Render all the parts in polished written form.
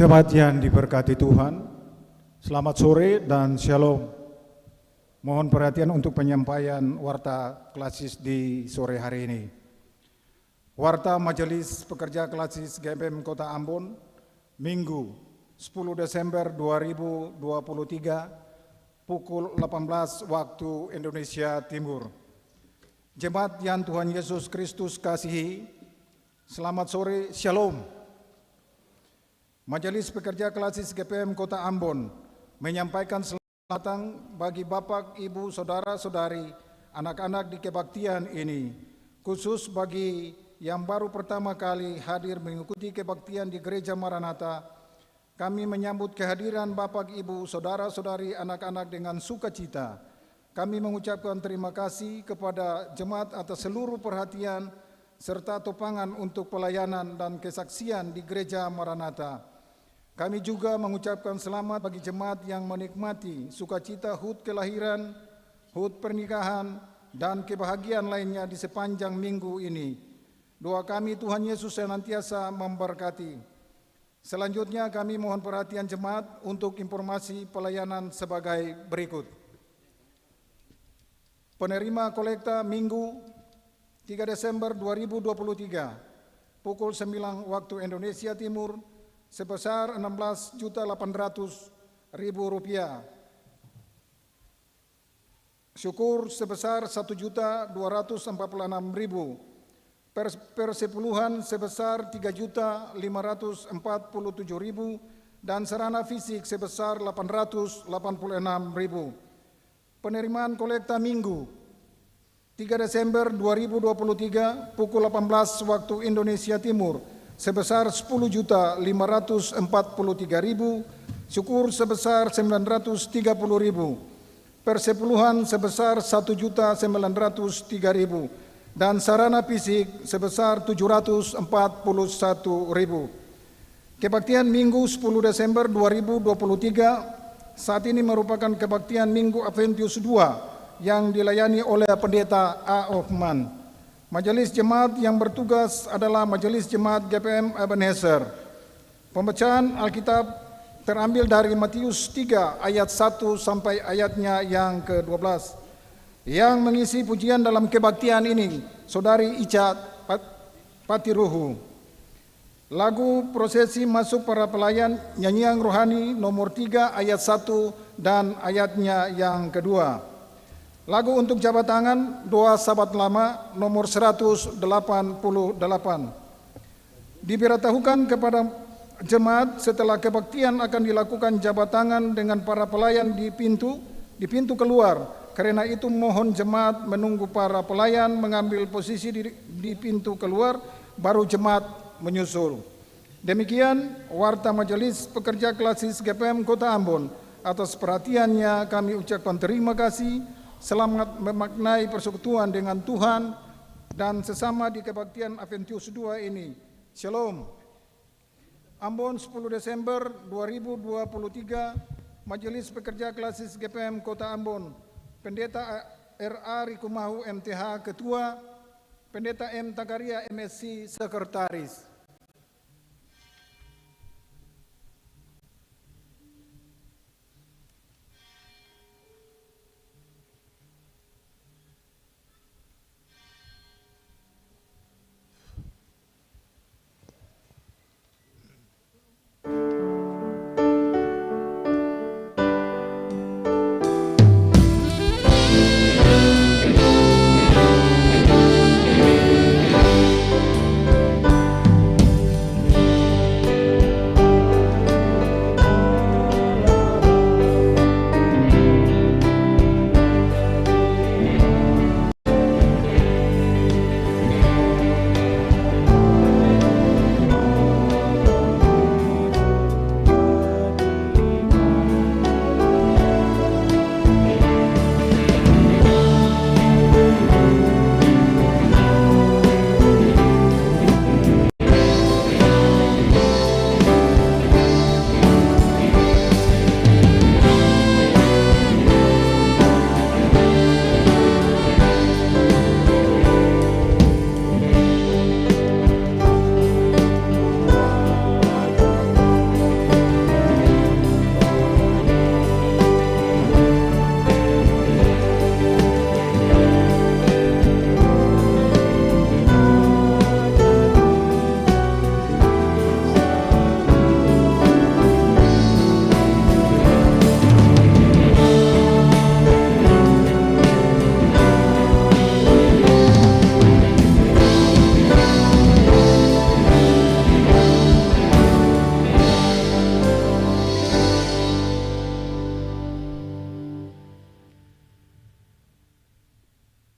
Jemaat yang diberkati Tuhan, selamat sore dan shalom. Mohon perhatian untuk penyampaian warta klasis di sore hari ini. Warta Majelis Pekerja Klasis GMPM Kota Ambon, Minggu 10 Desember 2023, pukul 18 waktu Indonesia Timur. Jemaat yang Tuhan Yesus Kristus kasihi, selamat sore, shalom. Majelis Pekerja Klasis GPM Kota Ambon menyampaikan selamat datang bagi Bapak, Ibu, Saudara-saudari, anak-anak di kebaktian ini, khusus bagi yang baru pertama kali hadir mengikuti kebaktian di Gereja Maranatha. Kami menyambut kehadiran Bapak, Ibu, Saudara-saudari, anak-anak dengan sukacita. Kami mengucapkan terima kasih kepada jemaat atas seluruh perhatian serta topangan untuk pelayanan dan kesaksian di Gereja Maranatha. Kami juga mengucapkan selamat bagi jemaat yang menikmati sukacita HUT kelahiran, HUT pernikahan, dan kebahagiaan lainnya di sepanjang minggu ini. Doa kami Tuhan Yesus senantiasa memberkati. Selanjutnya kami mohon perhatian jemaat untuk informasi pelayanan sebagai berikut. Penerima kolekta Minggu 3 Desember 2023, pukul 9 waktu Indonesia Timur, sebesar Rp16.800.000. Syukur sebesar Rp1.246.000. Persepuluhan sebesar Rp3.547.000 dan sarana fisik sebesar Rp886.000. Penerimaan kolekta Minggu 3 Desember 2023 pukul 18 waktu Indonesia Timur sebesar Rp10.543.000, syukur sebesar Rp930.000, persepuluhan sebesar Rp1.903.000, dan sarana fisik sebesar Rp741.000. Kebaktian Minggu 10 Desember 2023 saat ini merupakan kebaktian Minggu Adventius II yang dilayani oleh Pendeta A. Hoffman. Majelis Jemaat yang bertugas adalah Majelis Jemaat GPM Ebenezer. Pembacaan Alkitab terambil dari Matius 3 ayat 1 sampai ayatnya yang ke-12. Yang mengisi pujian dalam kebaktian ini, Saudari Ica Patiruhu. Lagu prosesi masuk para pelayan nyanyian rohani nomor 3 ayat 1 dan ayatnya yang kedua. Lagu untuk jabat tangan doa sahabat lama nomor 188. Diberitahukan kepada jemaat setelah kebaktian akan dilakukan jabat tangan dengan para pelayan di pintu keluar. Karena itu mohon jemaat menunggu para pelayan mengambil posisi di pintu keluar, baru jemaat menyusul. Demikian warta Majelis Pekerja Klasis GPM Kota Ambon. Atas perhatiannya kami ucapkan terima kasih. Selamat memaknai persekutuan dengan Tuhan dan sesama di kebaktian Adventius II ini. Shalom. Ambon 10 Desember 2023, Majelis Pekerja Klasis GPM Kota Ambon. Pendeta R.A. Rikumahu MTH Ketua, Pendeta M. Takaria MSc Sekretaris.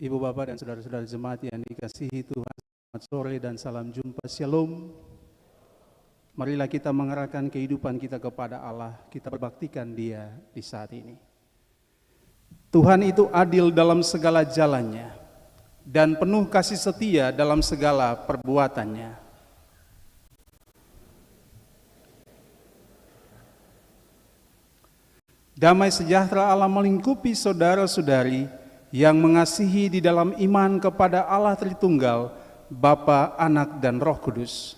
Ibu Bapak dan saudara-saudara jemaat yang dikasihi Tuhan, selamat sore dan salam jumpa, Shalom. Marilah kita mengarahkan kehidupan kita kepada Allah, kita berbaktikan Dia di saat ini. Tuhan itu adil dalam segala jalannya dan penuh kasih setia dalam segala perbuatannya. Damai sejahtera Allah melingkupi saudara-saudari yang mengasihi di dalam iman kepada Allah Tritunggal, Bapa, Anak, dan Roh Kudus.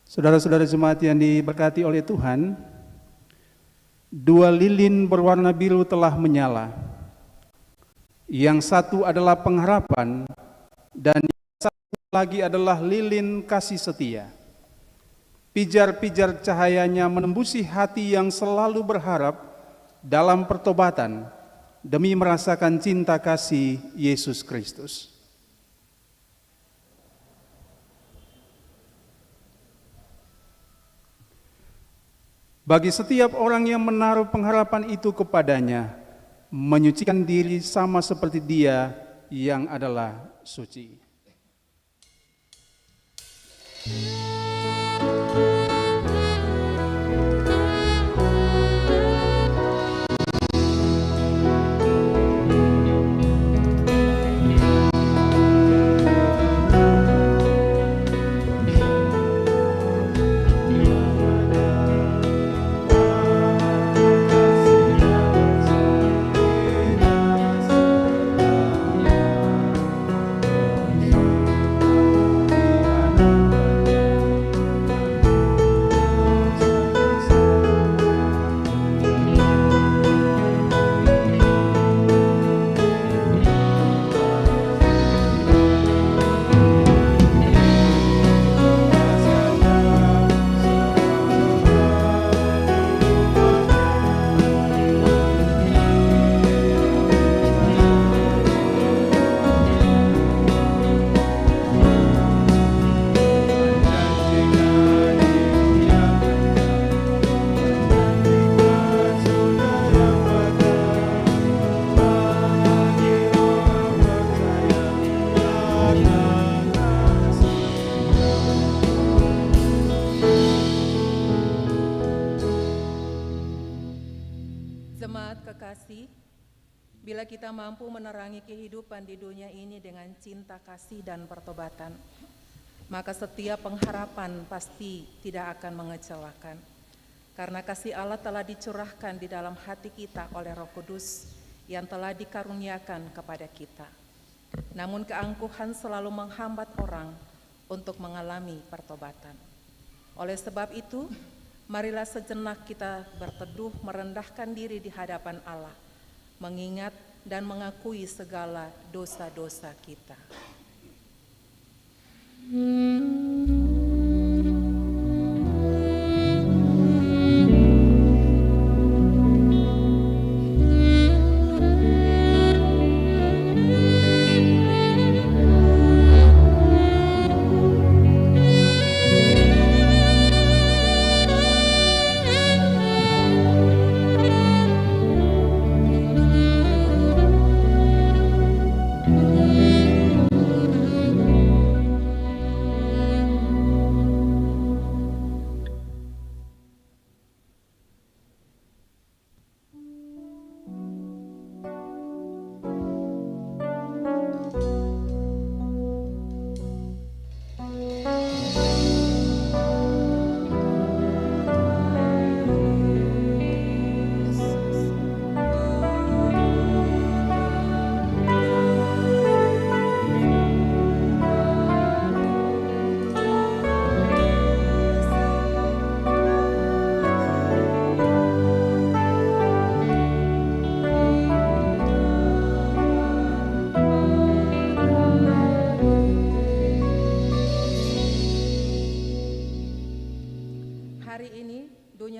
Saudara-saudara jemaat yang diberkati oleh Tuhan, 2 lilin berwarna biru telah menyala. Yang satu adalah pengharapan dan yang satu lagi adalah lilin kasih setia. Pijar-pijar cahayanya menembusi hati yang selalu berharap dalam pertobatan demi merasakan cinta kasih Yesus Kristus. Bagi setiap orang yang menaruh pengharapan itu kepadanya, menyucikan diri sama seperti Dia yang adalah suci. Bila kita mampu menerangi kehidupan di dunia ini dengan cinta kasih dan pertobatan, maka setiap pengharapan pasti tidak akan mengecewakan. Karena kasih Allah telah dicurahkan di dalam hati kita oleh Roh Kudus yang telah dikaruniakan kepada kita. Namun keangkuhan selalu menghambat orang untuk mengalami pertobatan. Oleh sebab itu, marilah sejenak kita berteduh merendahkan diri di hadapan Allah, mengingat dan mengakui segala dosa-dosa kita.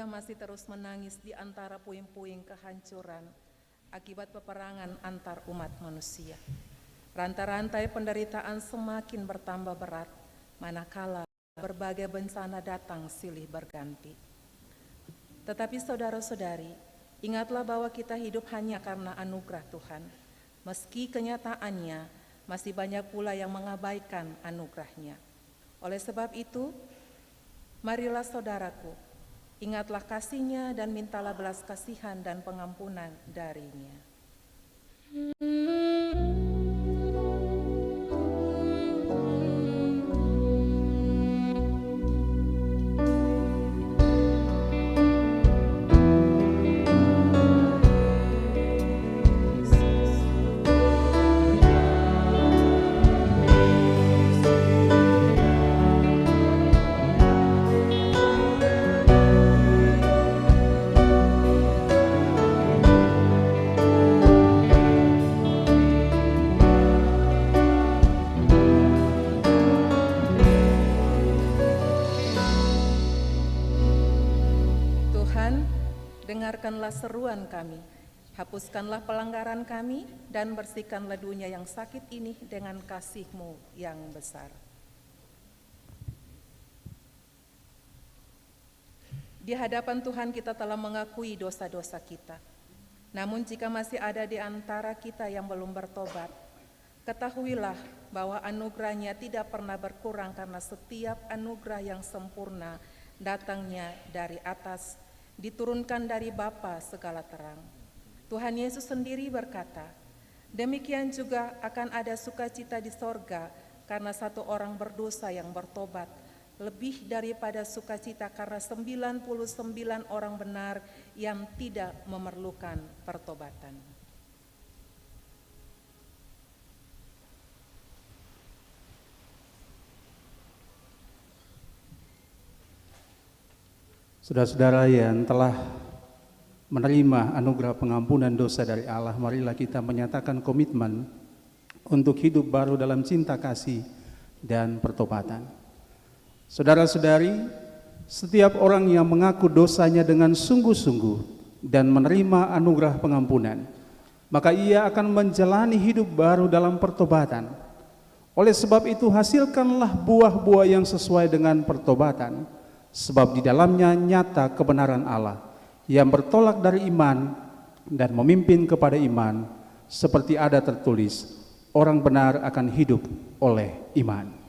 Masih terus menangis di antara puing-puing kehancuran akibat peperangan antar umat manusia. Rantai-rantai penderitaan semakin bertambah berat, manakala berbagai bencana datang silih berganti. Tetapi saudara-saudari, ingatlah bahwa kita hidup hanya karena anugerah Tuhan. Meski kenyataannya masih banyak pula yang mengabaikan anugerahnya. Oleh sebab itu, marilah saudaraku, ingatlah kasih-Nya dan mintalah belas kasihan dan pengampunan dari-Nya. Dengarkanlah seruan kami, hapuskanlah pelanggaran kami, dan bersihkanlah dunia yang sakit ini dengan kasih-Mu yang besar. Di hadapan Tuhan kita telah mengakui dosa-dosa kita. Namun jika masih ada di antara kita yang belum bertobat, ketahuilah bahwa anugerah-Nya tidak pernah berkurang karena setiap anugerah yang sempurna datangnya dari atas, diturunkan dari Bapa segala terang. Tuhan Yesus sendiri berkata, demikian juga akan ada sukacita di sorga karena satu orang berdosa yang bertobat, lebih daripada sukacita karena 99 orang benar yang tidak memerlukan pertobatan. Saudara-saudara yang telah menerima anugerah pengampunan dosa dari Allah, marilah kita menyatakan komitmen untuk hidup baru dalam cinta kasih dan pertobatan. Saudara-saudari, setiap orang yang mengaku dosanya dengan sungguh-sungguh dan menerima anugerah pengampunan, maka ia akan menjalani hidup baru dalam pertobatan. Oleh sebab itu, hasilkanlah buah-buah yang sesuai dengan pertobatan, sebab di dalamnya nyata kebenaran Allah yang bertolak dari iman dan memimpin kepada iman, seperti ada tertulis, orang benar akan hidup oleh iman.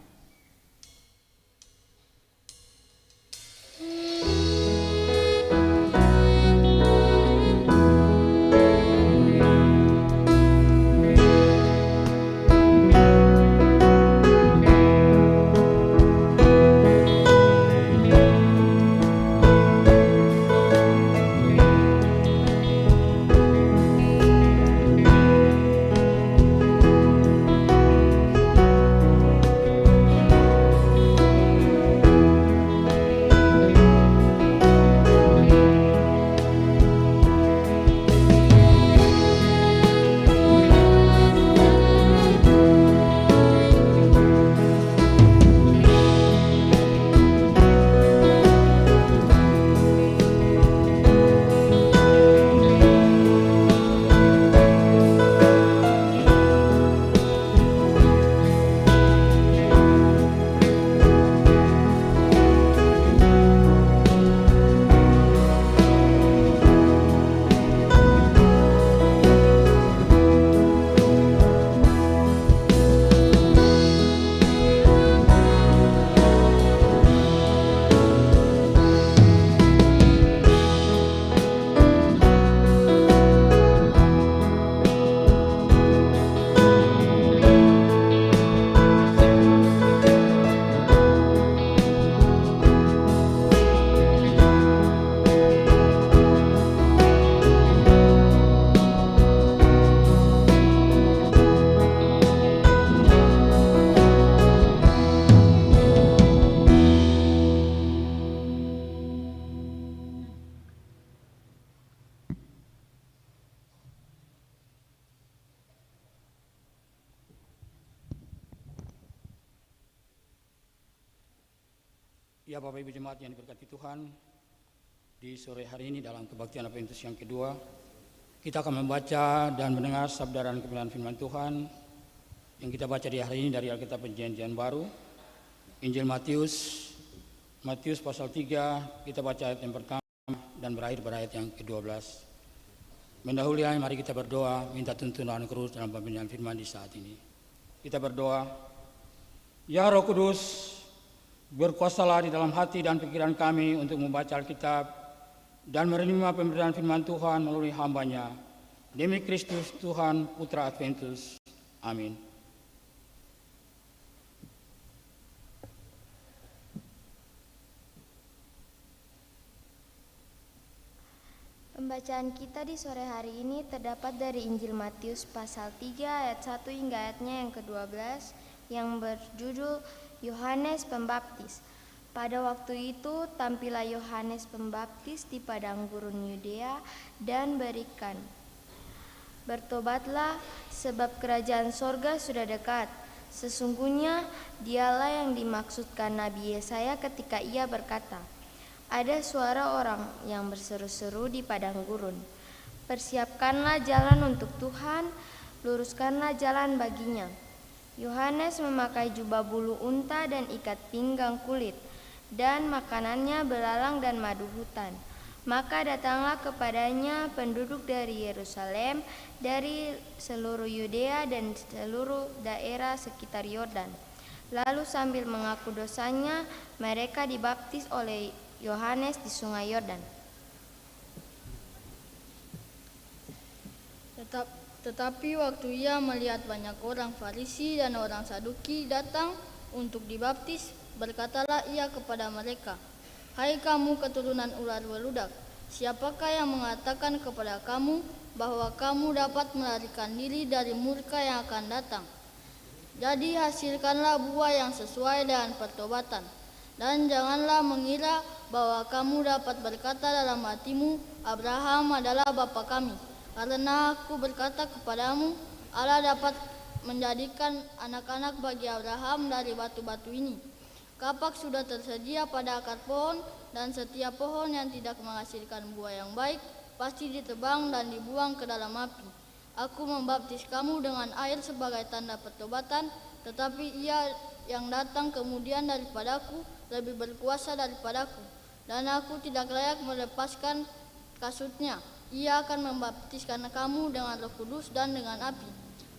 Ya Bapak Ibu Jemaat yang diberkati Tuhan, di sore hari ini dalam kebaktian Adventus yang kedua, kita akan membaca dan mendengar sabda dan kebenaran firman Tuhan yang kita baca di hari ini dari Alkitab Perjanjian Baru, Injil Matius pasal 3, kita baca ayat yang pertama dan berakhir pada ayat yang ke-12. Mendahului, mari kita berdoa, minta tuntunan Roh dalam pembinaan firman di saat ini. Kita berdoa, ya Roh Kudus, berkuasalah di dalam hati dan pikiran kami untuk membaca Alkitab dan menerima pemberitaan firman Tuhan melalui hamba-Nya. Demi Kristus Tuhan, Putra Adventus. Amin. Pembacaan kita di sore hari ini terdapat dari Injil Matius pasal 3 ayat 1 hingga ayatnya yang ke-12 yang berjudul Yohanes Pembaptis. Pada waktu itu tampillah Yohanes Pembaptis di padang gurun Yudea dan berikan, bertobatlah sebab kerajaan sorga sudah dekat. Sesungguhnya dialah yang dimaksudkan Nabi Yesaya ketika ia berkata, ada suara orang yang berseru-seru di padang gurun, persiapkanlah jalan untuk Tuhan, luruskanlah jalan baginya. Yohanes memakai jubah bulu unta dan ikat pinggang kulit, dan makanannya belalang dan madu hutan. Maka datanglah kepadanya penduduk dari Yerusalem, dari seluruh Yudea dan seluruh daerah sekitar Yordan. Lalu sambil mengaku dosanya, mereka dibaptis oleh Yohanes di sungai Yordan. Tetapi waktu ia melihat banyak orang Farisi dan orang Saduki datang untuk dibaptis, berkatalah ia kepada mereka, hai kamu keturunan ular beludak, siapakah yang mengatakan kepada kamu bahwa kamu dapat melarikan diri dari murka yang akan datang? Jadi hasilkanlah buah yang sesuai dengan pertobatan. Dan janganlah mengira bahwa kamu dapat berkata dalam hatimu, Abraham adalah bapa kami. Karena aku berkata kepadamu, Allah dapat menjadikan anak-anak bagi Abraham dari batu-batu ini. Kapak sudah tersedia pada akar pohon, dan setiap pohon yang tidak menghasilkan buah yang baik pasti ditebang dan dibuang ke dalam api. Aku membaptis kamu dengan air sebagai tanda pertobatan, tetapi ia yang datang kemudian daripadaku lebih berkuasa daripadaku, dan aku tidak layak melepaskan kasutnya. Ia akan membaptiskan kamu dengan Roh Kudus dan dengan api.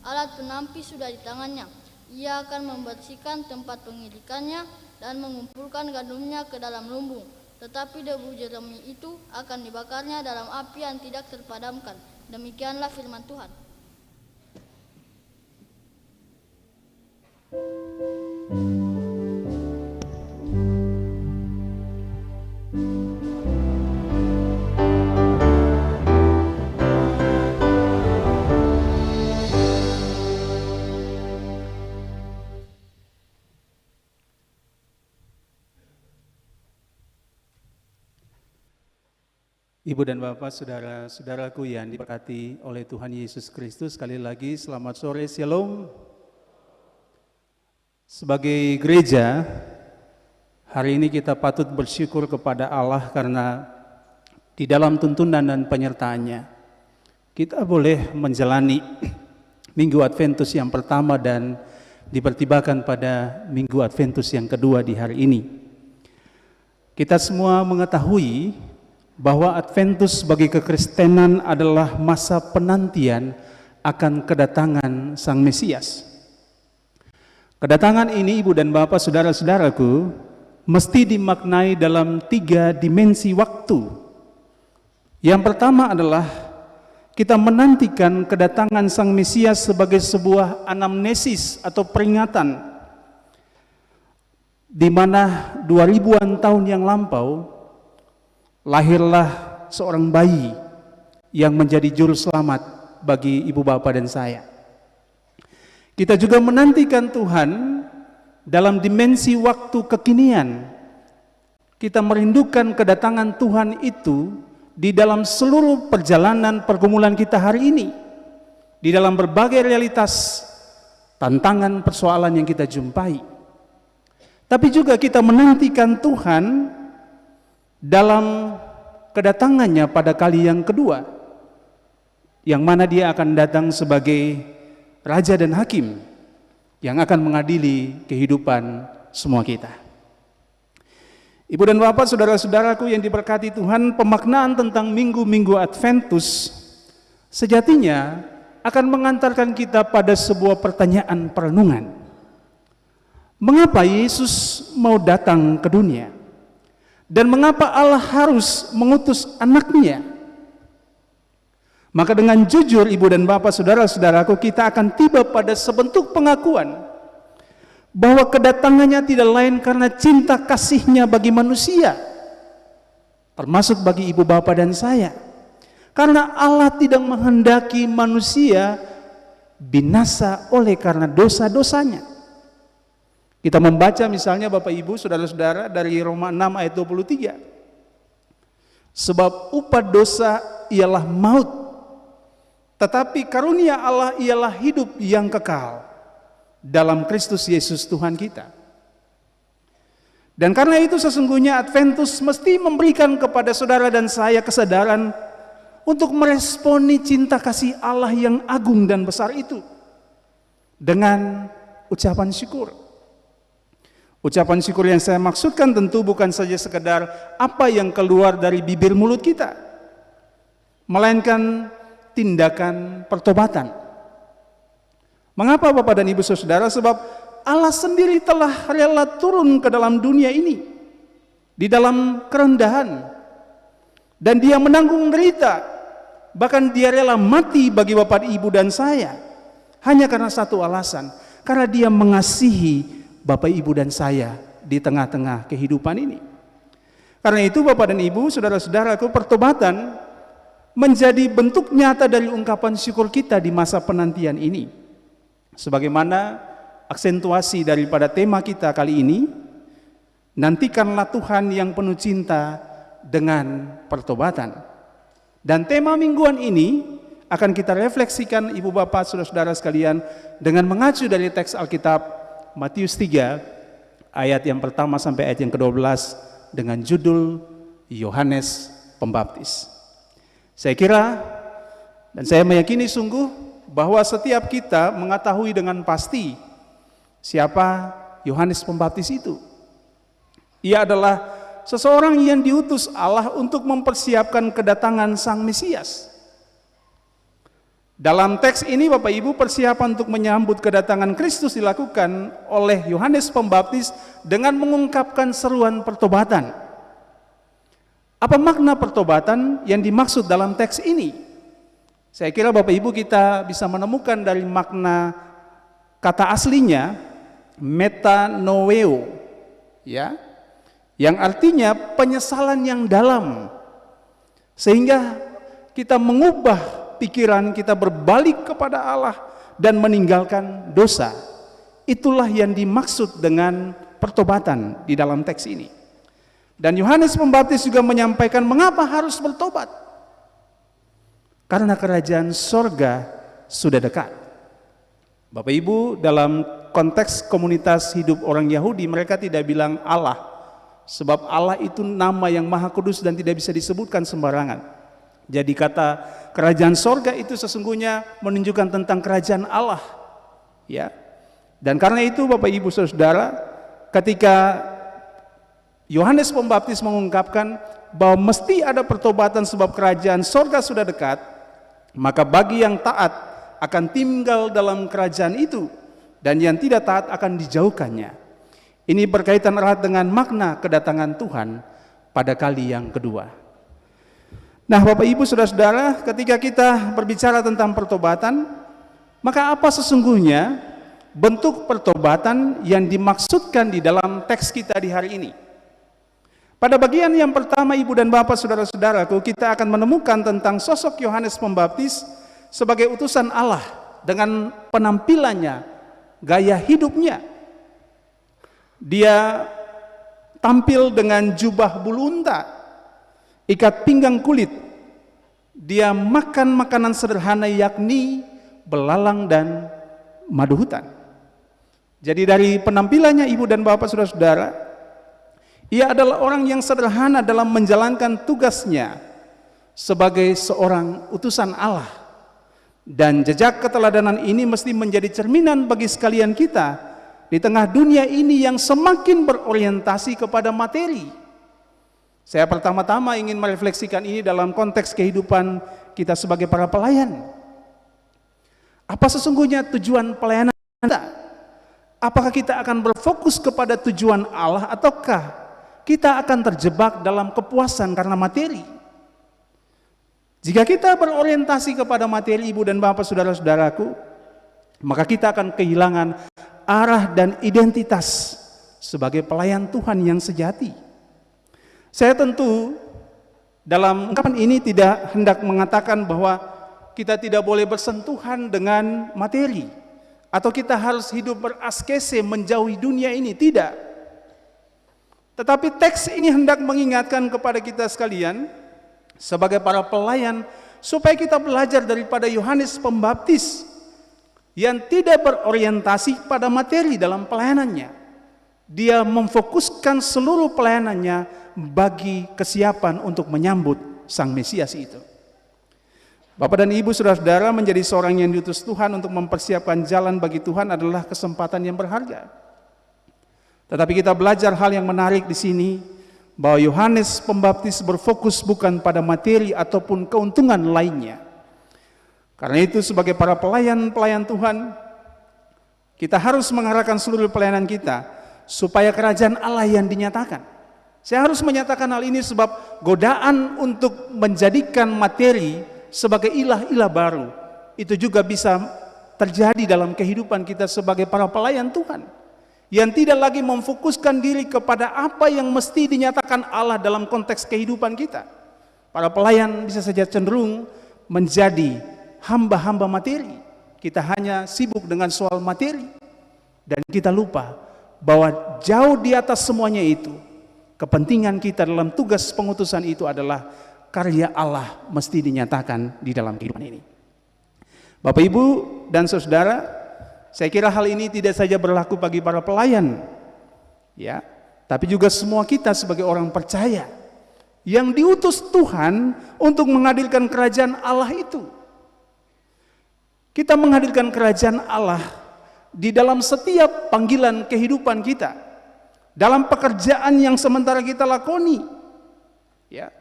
Alat penampi sudah di tangannya. Ia akan membersihkan tempat pengirikannya dan mengumpulkan gandumnya ke dalam lumbung. Tetapi debu jerami itu akan dibakarnya dalam api yang tidak terpadamkan. Demikianlah firman Tuhan. Ibu dan Bapak, saudara-saudaraku yang diberkati oleh Tuhan Yesus Kristus, sekali lagi selamat sore, Shalom. Sebagai gereja, hari ini kita patut bersyukur kepada Allah karena di dalam tuntunan dan penyertaannya, kita boleh menjalani Minggu Adventus yang pertama dan dipertibakan pada Minggu Adventus yang kedua di hari ini. Kita semua mengetahui bahwa Adventus bagi kekristenan adalah masa penantian akan kedatangan Sang Mesias. Kedatangan ini, Ibu dan Bapak, saudara-saudaraku, mesti dimaknai dalam 3 dimensi waktu. Yang pertama adalah kita menantikan kedatangan Sang Mesias sebagai sebuah anamnesis atau peringatan, di mana 2000-an tahun yang lampau lahirlah seorang bayi yang menjadi juru selamat bagi ibu bapak dan saya. Kita juga menantikan Tuhan dalam dimensi waktu kekinian. Kita merindukan kedatangan Tuhan itu di dalam seluruh perjalanan pergumulan kita hari ini, di dalam berbagai realitas, tantangan, persoalan yang kita jumpai. Tapi juga kita menantikan Tuhan dalam kedatangannya pada kali yang kedua, yang mana dia akan datang sebagai Raja dan Hakim. yang akan mengadili kehidupan semua kita. Ibu dan Bapak, saudara-saudaraku yang diberkati Tuhan, pemaknaan tentang minggu-minggu Adventus sejatinya akan mengantarkan kita pada sebuah pertanyaan perenungan. Mengapa Yesus mau datang ke dunia? Dan mengapa Allah harus mengutus anaknya? Maka dengan jujur ibu dan bapak, saudara-saudaraku, kita akan tiba pada sebentuk pengakuan bahwa kedatangannya tidak lain karena cinta kasihnya bagi manusia, termasuk bagi ibu bapak dan saya. Karena Allah tidak menghendaki manusia binasa oleh karena dosa-dosanya. Kita membaca misalnya Bapak Ibu, saudara-saudara, dari Roma 6 ayat 23. Sebab upah dosa ialah maut, tetapi karunia Allah ialah hidup yang kekal dalam Kristus Yesus Tuhan kita. Dan karena itu sesungguhnya Adventus mesti memberikan kepada saudara dan saya kesadaran untuk meresponi cinta kasih Allah yang agung dan besar itu dengan ucapan syukur. Ucapan syukur yang saya maksudkan tentu bukan saja sekedar apa yang keluar dari bibir mulut kita, melainkan tindakan pertobatan. Mengapa Bapak dan Ibu saudara? Sebab Allah sendiri telah rela turun ke dalam dunia ini di dalam kerendahan, dan Dia menanggung derita, bahkan Dia rela mati bagi Bapak, Ibu dan saya hanya karena satu alasan, karena Dia mengasihi Bapak, Ibu dan saya di tengah-tengah kehidupan ini. Karena itu Bapak dan Ibu, saudara-saudaraku, pertobatan menjadi bentuk nyata dari ungkapan syukur kita di masa penantian ini. Sebagaimana aksentuasi daripada tema kita kali ini, nantikanlah Tuhan yang penuh cinta dengan pertobatan. Dan tema mingguan ini akan kita refleksikan Ibu Bapak, saudara-saudara sekalian, dengan mengacu dari teks Alkitab Matius 3 ayat yang pertama sampai ayat yang ke-12 dengan judul Yohanes Pembaptis. Saya kira dan saya meyakini sungguh bahwa setiap kita mengetahui dengan pasti siapa Yohanes Pembaptis itu. Ia adalah seseorang yang diutus Allah untuk mempersiapkan kedatangan Sang Mesias. Dalam teks ini Bapak Ibu, persiapan untuk menyambut kedatangan Kristus dilakukan oleh Yohanes Pembaptis dengan mengungkapkan seruan pertobatan. Apa makna pertobatan yang dimaksud dalam teks ini? Saya kira Bapak Ibu kita bisa menemukan dari makna kata aslinya metanoeo, ya, yang artinya penyesalan yang dalam, sehingga kita mengubah pikiran kita, berbalik kepada Allah dan meninggalkan dosa. Itulah yang dimaksud dengan pertobatan di dalam teks ini. Dan Yohanes Pembaptis juga menyampaikan mengapa harus bertobat. Karena kerajaan sorga sudah dekat. Bapak Ibu, dalam konteks komunitas hidup orang Yahudi, mereka tidak bilang Allah, sebab Allah itu nama yang maha kudus dan tidak bisa disebutkan sembarangan. Jadi kata kerajaan sorga itu sesungguhnya menunjukkan tentang kerajaan Allah, ya. Dan karena itu Bapak Ibu saudara, ketika Yohanes Pembaptis mengungkapkan bahwa mesti ada pertobatan sebab kerajaan sorga sudah dekat, maka bagi yang taat akan tinggal dalam kerajaan itu, dan yang tidak taat akan dijauhkannya. Ini berkaitan erat dengan makna kedatangan Tuhan pada kali yang kedua. Nah Bapak Ibu saudara-saudara, ketika kita berbicara tentang pertobatan, maka apa sesungguhnya bentuk pertobatan yang dimaksudkan di dalam teks kita di hari ini? Pada bagian yang pertama Ibu dan Bapak saudara-saudaraku, kita akan menemukan tentang sosok Yohanes Pembaptis sebagai utusan Allah dengan penampilannya, gaya hidupnya. Dia tampil dengan jubah bulu unta, ikat pinggang kulit. Dia makan makanan sederhana yakni belalang dan madu hutan. Jadi dari penampilannya Ibu dan Bapak saudara-saudara, ia adalah orang yang sederhana dalam menjalankan tugasnya sebagai seorang utusan Allah Dan jejak keteladanan ini mesti menjadi cerminan bagi sekalian kita di tengah dunia ini yang semakin berorientasi kepada materi. Saya pertama-tama ingin merefleksikan ini dalam konteks kehidupan kita sebagai para pelayan. Apa sesungguhnya tujuan pelayanan kita? Apakah kita akan berfokus kepada tujuan Allah ataukah kita akan terjebak dalam kepuasan karena materi? Jika kita berorientasi kepada materi, ibu dan bapak, saudara-saudaraku, maka kita akan kehilangan arah dan identitas sebagai pelayan Tuhan yang sejati. Saya tentu dalam ungkapan ini tidak hendak mengatakan bahwa kita tidak boleh bersentuhan dengan materi atau kita harus hidup beraskese menjauhi dunia ini, tidak. Tetapi teks ini hendak mengingatkan kepada kita sekalian sebagai para pelayan supaya kita belajar daripada Yohanes Pembaptis yang tidak berorientasi pada materi dalam pelayanannya. Dia memfokuskan seluruh pelayanannya bagi kesiapan untuk menyambut Sang Mesias itu. Bapak dan Ibu, saudara-saudara, menjadi seorang yang diutus Tuhan untuk mempersiapkan jalan bagi Tuhan adalah kesempatan yang berharga. Tetapi kita belajar hal yang menarik di sini, bahwa Yohanes Pembaptis berfokus bukan pada materi ataupun keuntungan lainnya. Karena itu sebagai para pelayan-pelayan Tuhan, kita harus mengarahkan seluruh pelayanan kita supaya kerajaan Allah yang dinyatakan. Saya harus menyatakan hal ini sebab godaan untuk menjadikan materi sebagai ilah-ilah baru itu juga bisa terjadi dalam kehidupan kita sebagai para pelayan Tuhan yang tidak lagi memfokuskan diri kepada apa yang mesti dinyatakan Allah dalam konteks kehidupan kita. Para pelayan bisa saja cenderung menjadi hamba-hamba materi. Kita hanya sibuk dengan soal materi dan kita lupa bahwa jauh di atas semuanya itu, kepentingan kita dalam tugas pengutusan itu adalah karya Allah mesti dinyatakan di dalam kehidupan ini. Bapak, Ibu, dan saudara, saya kira hal ini tidak saja berlaku bagi para pelayan, ya, tapi juga semua kita sebagai orang percaya yang diutus Tuhan untuk menghadirkan kerajaan Allah itu. Kita menghadirkan kerajaan Allah di dalam setiap panggilan kehidupan kita, dalam pekerjaan yang sementara kita lakoni, ya.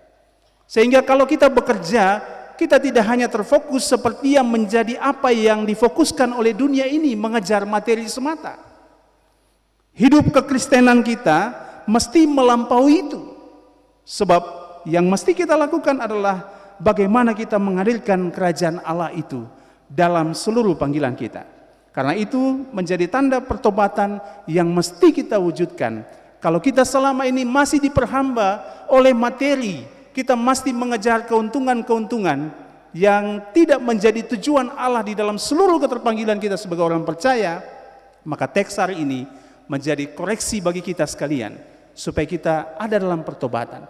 Sehingga kalau kita bekerja, kita tidak hanya terfokus seperti yang menjadi apa yang difokuskan oleh dunia ini, mengejar materi semata. Hidup kekristenan kita mesti melampaui itu. Sebab yang mesti kita lakukan adalah bagaimana kita menghadirkan kerajaan Allah itu dalam seluruh panggilan kita. Karena itu menjadi tanda pertobatan yang mesti kita wujudkan. Kalau kita selama ini masih diperhamba oleh materi, kita mesti mengejar keuntungan-keuntungan yang tidak menjadi tujuan Allah di dalam seluruh keterpanggilan kita sebagai orang percaya, maka teks hari ini menjadi koreksi bagi kita sekalian, supaya kita ada dalam pertobatan.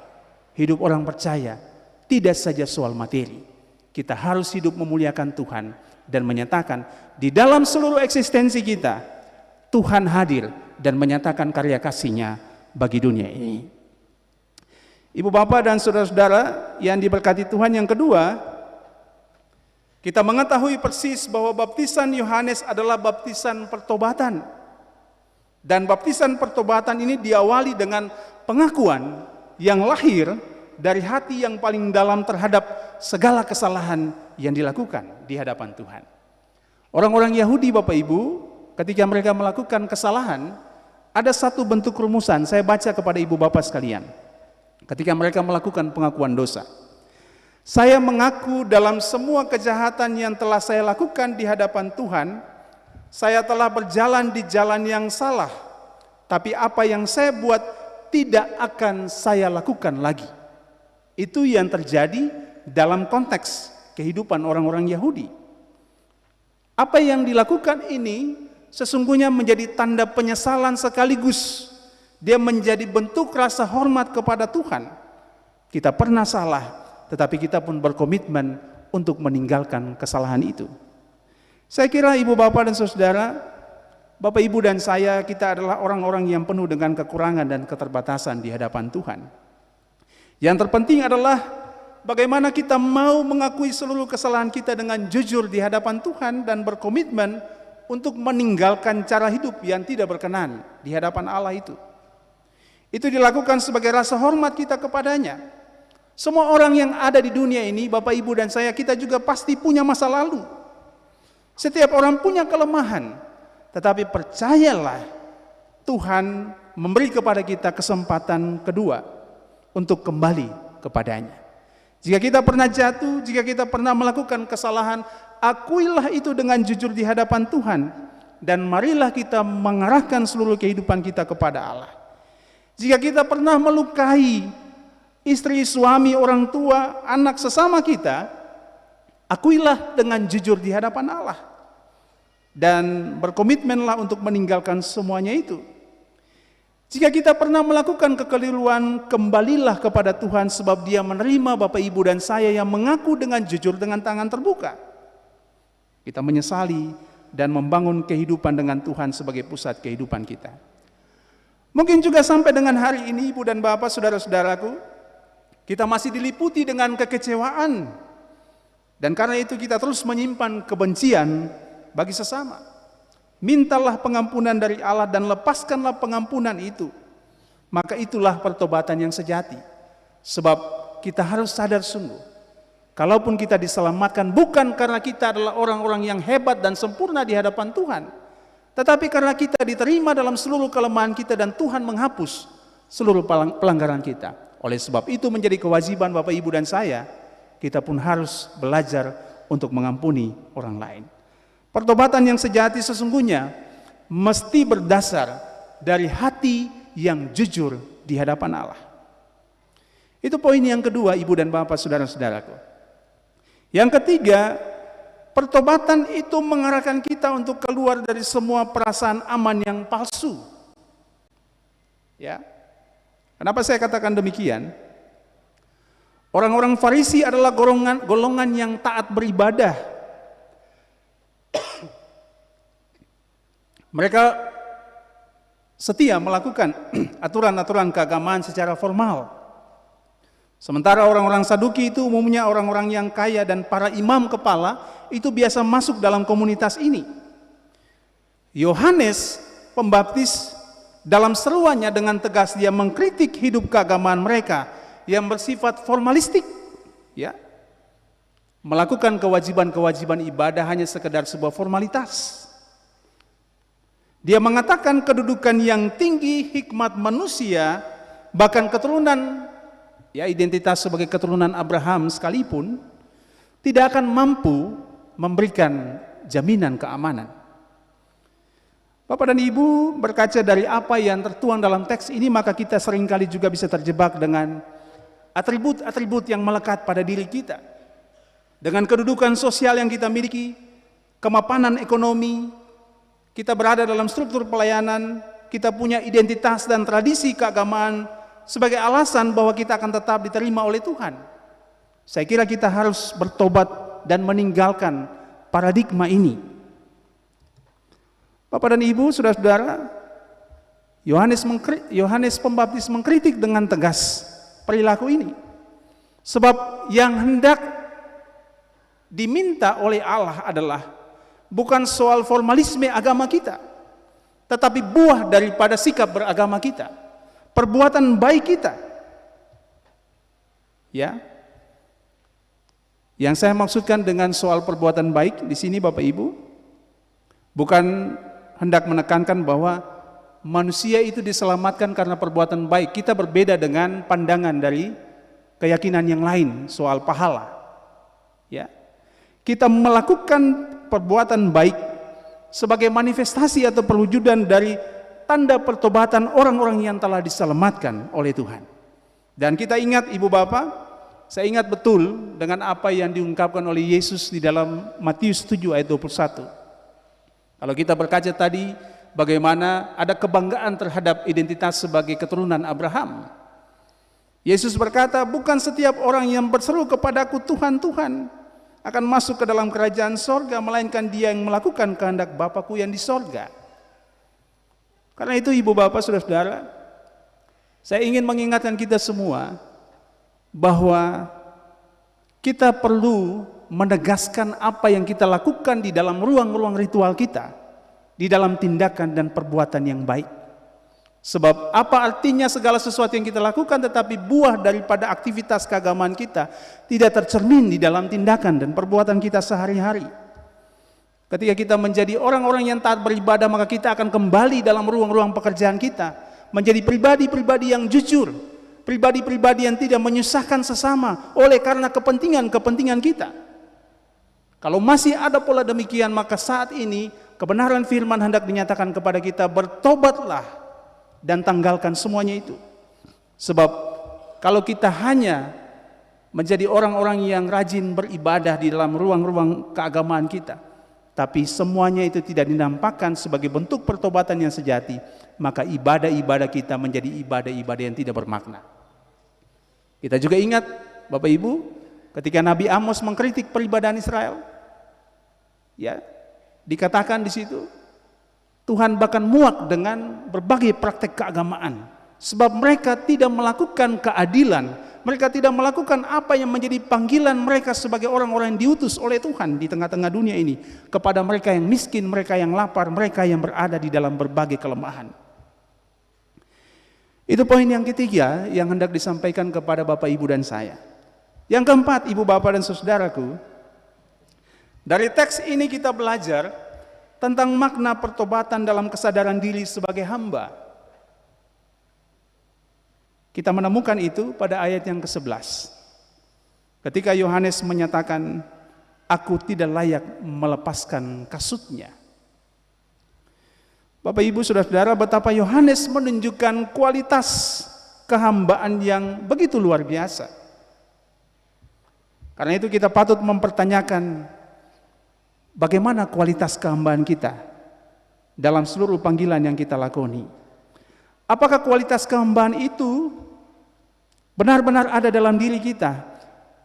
Hidup orang percaya tidak saja soal materi. Kita harus hidup memuliakan Tuhan dan menyatakan di dalam seluruh eksistensi kita, Tuhan hadir dan menyatakan karya kasih-Nya bagi dunia ini. Ibu, bapak, dan saudara-saudara yang diberkati Tuhan, yang kedua, kita mengetahui persis bahwa baptisan Yohanes adalah baptisan pertobatan. Dan baptisan pertobatan ini diawali dengan pengakuan yang lahir dari hati yang paling dalam terhadap segala kesalahan yang dilakukan di hadapan Tuhan. Orang-orang Yahudi, Bapak Ibu, ketika mereka melakukan kesalahan, ada satu bentuk rumusan. Saya baca kepada ibu bapak sekalian. Ketika mereka melakukan pengakuan dosa, saya mengaku dalam semua kejahatan yang telah saya lakukan di hadapan Tuhan, saya telah berjalan di jalan yang salah, tapi apa yang saya buat tidak akan saya lakukan lagi. Itu yang terjadi dalam konteks kehidupan orang-orang Yahudi. Apa yang dilakukan ini sesungguhnya menjadi tanda penyesalan sekaligus dia menjadi bentuk rasa hormat kepada Tuhan. Kita pernah salah, tetapi kita pun berkomitmen untuk meninggalkan kesalahan itu. Saya kira ibu bapak dan saudara, bapak ibu dan saya, kita adalah orang-orang yang penuh dengan kekurangan dan keterbatasan di hadapan Tuhan. Yang terpenting adalah bagaimana kita mau mengakui seluruh kesalahan kita dengan jujur di hadapan Tuhan dan berkomitmen untuk meninggalkan cara hidup yang tidak berkenan di hadapan Allah itu. Itu dilakukan sebagai rasa hormat kita kepadanya. Semua orang yang ada di dunia ini, Bapak, Ibu, dan saya, kita juga pasti punya masa lalu. Setiap orang punya kelemahan, tetapi percayalah, Tuhan memberi kepada kita kesempatan kedua untuk kembali kepadanya. Jika kita pernah jatuh, jika kita pernah melakukan kesalahan, akuilah itu dengan jujur di hadapan Tuhan, dan marilah kita mengarahkan seluruh kehidupan kita kepada Allah. Jika kita pernah melukai istri, suami, orang tua, anak sesama kita, akuilah dengan jujur di hadapan Allah, dan berkomitmenlah untuk meninggalkan semuanya itu. Jika kita pernah melakukan kekeliruan, kembalilah kepada Tuhan, sebab Dia menerima Bapak, Ibu, dan saya yang mengaku dengan jujur dengan tangan terbuka. Kita menyesali dan membangun kehidupan dengan Tuhan sebagai pusat kehidupan kita. Mungkin juga sampai dengan hari ini, Ibu dan Bapak, saudara-saudaraku, kita masih diliputi dengan kekecewaan, dan karena itu kita terus menyimpan kebencian bagi sesama. Mintalah pengampunan dari Allah dan lepaskanlah pengampunan itu. Maka itulah pertobatan yang sejati. Sebab kita harus sadar sungguh, kalaupun kita diselamatkan bukan karena kita adalah orang-orang yang hebat dan sempurna di hadapan Tuhan, tetapi karena kita diterima dalam seluruh kelemahan kita dan Tuhan menghapus seluruh pelanggaran kita. Oleh sebab itu menjadi kewajiban Bapak, Ibu, dan saya, kita pun harus belajar untuk mengampuni orang lain. Pertobatan yang sejati sesungguhnya mesti berdasar dari hati yang jujur di hadapan Allah. Itu poin yang kedua, Ibu dan Bapak, saudara-saudaraku. Yang ketiga, pertobatan itu mengarahkan kita untuk keluar dari semua perasaan aman yang palsu. Ya. Kenapa saya katakan demikian? Orang-orang Farisi adalah golongan yang taat beribadah. Mereka setia melakukan aturan-aturan keagamaan secara formal. Sementara orang-orang Saduki itu umumnya orang-orang yang kaya dan para imam kepala itu biasa masuk dalam komunitas ini. Yohanes Pembaptis dalam seruannya dengan tegas dia mengkritik hidup keagamaan mereka yang bersifat formalistik, ya. Melakukan kewajiban-kewajiban ibadah hanya sekedar sebuah formalitas. Dia mengatakan kedudukan yang tinggi, hikmat manusia, bahkan keturunan, ya, identitas sebagai keturunan Abraham sekalipun tidak akan mampu memberikan jaminan keamanan. Bapak dan Ibu, berkaca dari apa yang tertuang dalam teks ini, maka kita seringkali juga bisa terjebak dengan atribut-atribut yang melekat pada diri kita. Dengan kedudukan sosial yang kita miliki, kemapanan ekonomi, kita berada dalam struktur pelayanan, kita punya identitas dan tradisi keagamaan sebagai alasan bahwa kita akan tetap diterima oleh Tuhan. Saya kira kita harus bertobat dan meninggalkan paradigma ini. Bapak dan Ibu, saudara-saudara, Yohanes Pembaptis mengkritik dengan tegas perilaku ini. Sebab yang hendak diminta oleh Allah adalah bukan soal formalisme agama kita, tetapi buah daripada sikap beragama kita, perbuatan baik kita. Ya. Yang saya maksudkan dengan soal perbuatan baik di sini, Bapak Ibu, bukan hendak menekankan bahwa manusia itu diselamatkan karena perbuatan baik. Kita berbeda dengan pandangan dari keyakinan yang lain soal pahala. Ya. Kita melakukan perbuatan baik sebagai manifestasi atau perwujudan dari tanda pertobatan orang-orang yang telah diselamatkan oleh Tuhan. Dan kita ingat, Ibu Bapak, saya ingat betul dengan apa yang diungkapkan oleh Yesus di dalam Matius 7 ayat 21. Kalau kita berkaca tadi bagaimana ada kebanggaan terhadap identitas sebagai keturunan Abraham. Yesus berkata, bukan setiap orang yang berseru kepadaku Tuhan, Tuhan akan masuk ke dalam kerajaan sorga, melainkan dia yang melakukan kehendak Bapakku yang di sorga. Karena itu, Ibu Bapak, saudara-saudara, saya ingin mengingatkan kita semua bahwa kita perlu menegaskan apa yang kita lakukan di dalam ruang-ruang ritual kita, di dalam tindakan dan perbuatan yang baik. Sebab apa artinya segala sesuatu yang kita lakukan tetapi buah daripada aktivitas keagamaan kita tidak tercermin di dalam tindakan dan perbuatan kita sehari-hari. Ketika kita menjadi orang-orang yang taat beribadah, maka kita akan kembali dalam ruang-ruang pekerjaan kita menjadi pribadi-pribadi yang jujur, pribadi-pribadi yang tidak menyusahkan sesama oleh karena kepentingan-kepentingan kita. Kalau masih ada pola demikian, maka saat ini kebenaran firman hendak dinyatakan kepada kita, bertobatlah dan tanggalkan semuanya itu. Sebab kalau kita hanya menjadi orang-orang yang rajin beribadah di dalam ruang-ruang keagamaan kita, tapi semuanya itu tidak dinampakkan sebagai bentuk pertobatan yang sejati, maka ibadah-ibadah kita menjadi ibadah-ibadah yang tidak bermakna. Kita juga ingat, Bapak Ibu, ketika Nabi Amos mengkritik peribadahan Israel, ya, dikatakan di situ, Tuhan bahkan muak dengan berbagai praktek keagamaan, sebab mereka tidak melakukan keadilan, mereka tidak melakukan apa yang menjadi panggilan mereka sebagai orang-orang yang diutus oleh Tuhan di tengah-tengah dunia ini, kepada mereka yang miskin, mereka yang lapar, mereka yang berada di dalam berbagai kelemahan. Itu poin yang ketiga yang hendak disampaikan kepada Bapak, Ibu, dan saya. Yang keempat, Ibu, Bapak, dan saudaraku, dari teks ini kita belajar tentang makna pertobatan dalam kesadaran diri sebagai hamba. Kita menemukan itu pada ayat yang ke-11. Ketika Yohanes menyatakan, aku tidak layak melepaskan kasutnya. Bapak, Ibu, saudara-saudara, betapa Yohanes menunjukkan kualitas kehambaan yang begitu luar biasa. Karena itu kita patut mempertanyakan bagaimana kualitas kehambaan kita dalam seluruh panggilan yang kita lakoni. Apakah kualitas kehambaan itu benar-benar ada dalam diri kita,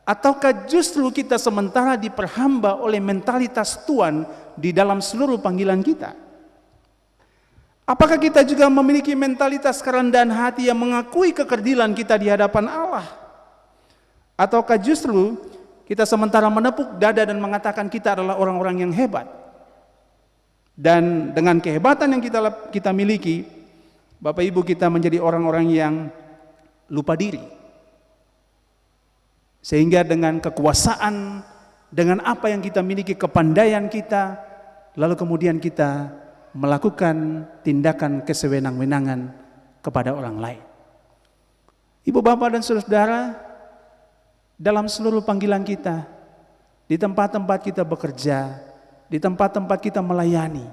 ataukah justru kita sementara diperhamba oleh mentalitas Tuhan di dalam seluruh panggilan kita? Apakah kita juga memiliki mentalitas kerendahan hati yang mengakui kekerdilan kita di hadapan Allah? Ataukah justru kita sementara menepuk dada dan mengatakan kita adalah orang-orang yang hebat? Dan dengan kehebatan yang kita miliki, Bapak, Ibu, kita menjadi orang-orang yang lupa diri. Sehingga dengan kekuasaan, dengan apa yang kita miliki, kepandaian kita, lalu kemudian kita melakukan tindakan kesewenang-wenangan kepada orang lain. Ibu, Bapak, dan saudara-saudara, dalam seluruh panggilan kita, di tempat-tempat kita bekerja, di tempat-tempat kita melayani,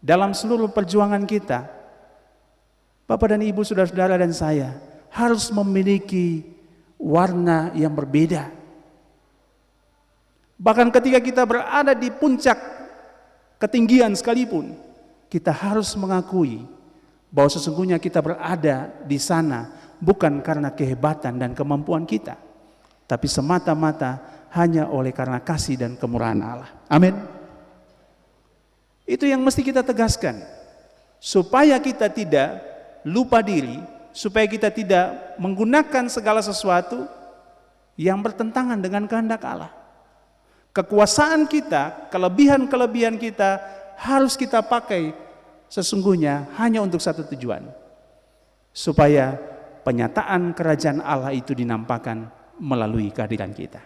dalam seluruh perjuangan kita, Bapak dan Ibu, saudara-saudara, dan saya harus memiliki warna yang berbeda. Bahkan ketika kita berada di puncak ketinggian sekalipun, kita harus mengakui bahwa sesungguhnya kita berada di sana bukan karena kehebatan dan kemampuan kita, tapi semata-mata hanya oleh karena kasih dan kemurahan Allah. Amin. Itu yang mesti kita tegaskan, supaya kita tidak lupa diri, supaya kita tidak menggunakan segala sesuatu yang bertentangan dengan kehendak Allah. Kekuasaan kita, kelebihan-kelebihan kita harus kita pakai sesungguhnya hanya untuk satu tujuan, supaya penyataan kerajaan Allah itu dinampakkan melalui kehadiran kita.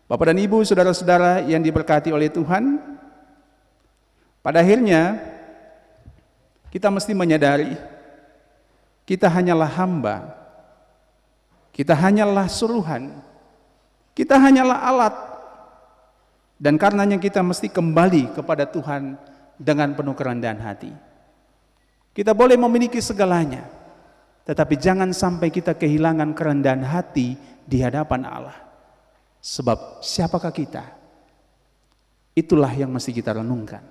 Bapak dan Ibu, saudara-saudara yang diberkati oleh Tuhan, pada akhirnya kita mesti menyadari kita hanyalah hamba, kita hanyalah suruhan, kita hanyalah alat, dan karenanya kita mesti kembali kepada Tuhan dengan penuh kerendahan hati. Kita boleh memiliki segalanya, tetapi jangan sampai kita kehilangan kerendahan hati di hadapan Allah. Sebab siapakah kita? Itulah yang mesti kita renungkan.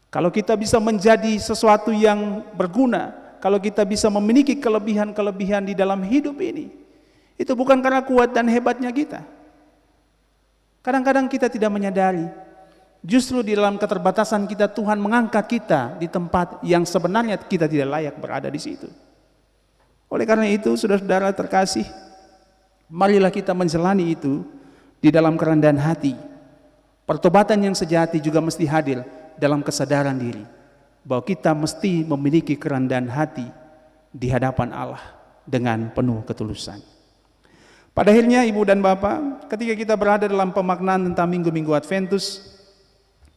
Kalau kita bisa menjadi sesuatu yang berguna, kalau kita bisa memiliki kelebihan-kelebihan di dalam hidup ini, itu bukan karena kuat dan hebatnya kita. Kadang-kadang kita tidak menyadari, justru di dalam keterbatasan kita Tuhan mengangkat kita di tempat yang sebenarnya kita tidak layak berada di situ. Oleh karena itu, saudara-saudara terkasih, marilah kita menjalani itu di dalam kerendahan hati. Pertobatan yang sejati juga mesti hadir dalam kesadaran diri bahwa kita mesti memiliki kerendahan hati di hadapan Allah dengan penuh ketulusan. Pada akhirnya Ibu dan Bapak, ketika kita berada dalam pemaknaan tentang minggu-minggu Adventus,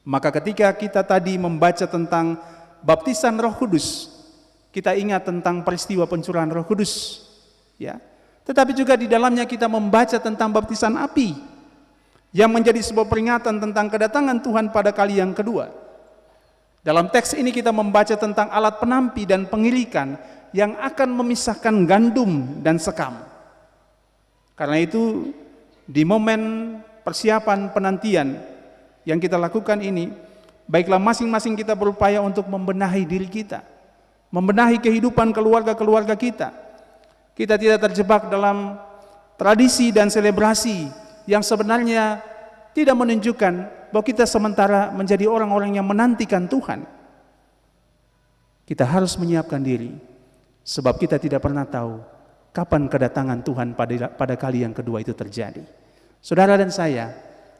maka ketika kita tadi membaca tentang baptisan Roh Kudus, kita ingat tentang peristiwa pencurahan Roh Kudus, ya. Tetapi juga di dalamnya kita membaca tentang baptisan api yang menjadi sebuah peringatan tentang kedatangan Tuhan pada kali yang kedua. Dalam teks ini kita membaca tentang alat penampi dan pengirikan yang akan memisahkan gandum dan sekam. Karena itu di momen persiapan penantian yang kita lakukan ini, baiklah masing-masing kita berupaya untuk membenahi diri kita, membenahi kehidupan keluarga-keluarga kita. Kita tidak terjebak dalam tradisi dan selebrasi yang sebenarnya tidak menunjukkan bahwa kita sementara menjadi orang-orang yang menantikan Tuhan. Kita harus menyiapkan diri, sebab kita tidak pernah tahu kapan kedatangan Tuhan pada kali yang kedua itu terjadi. Saudara dan saya,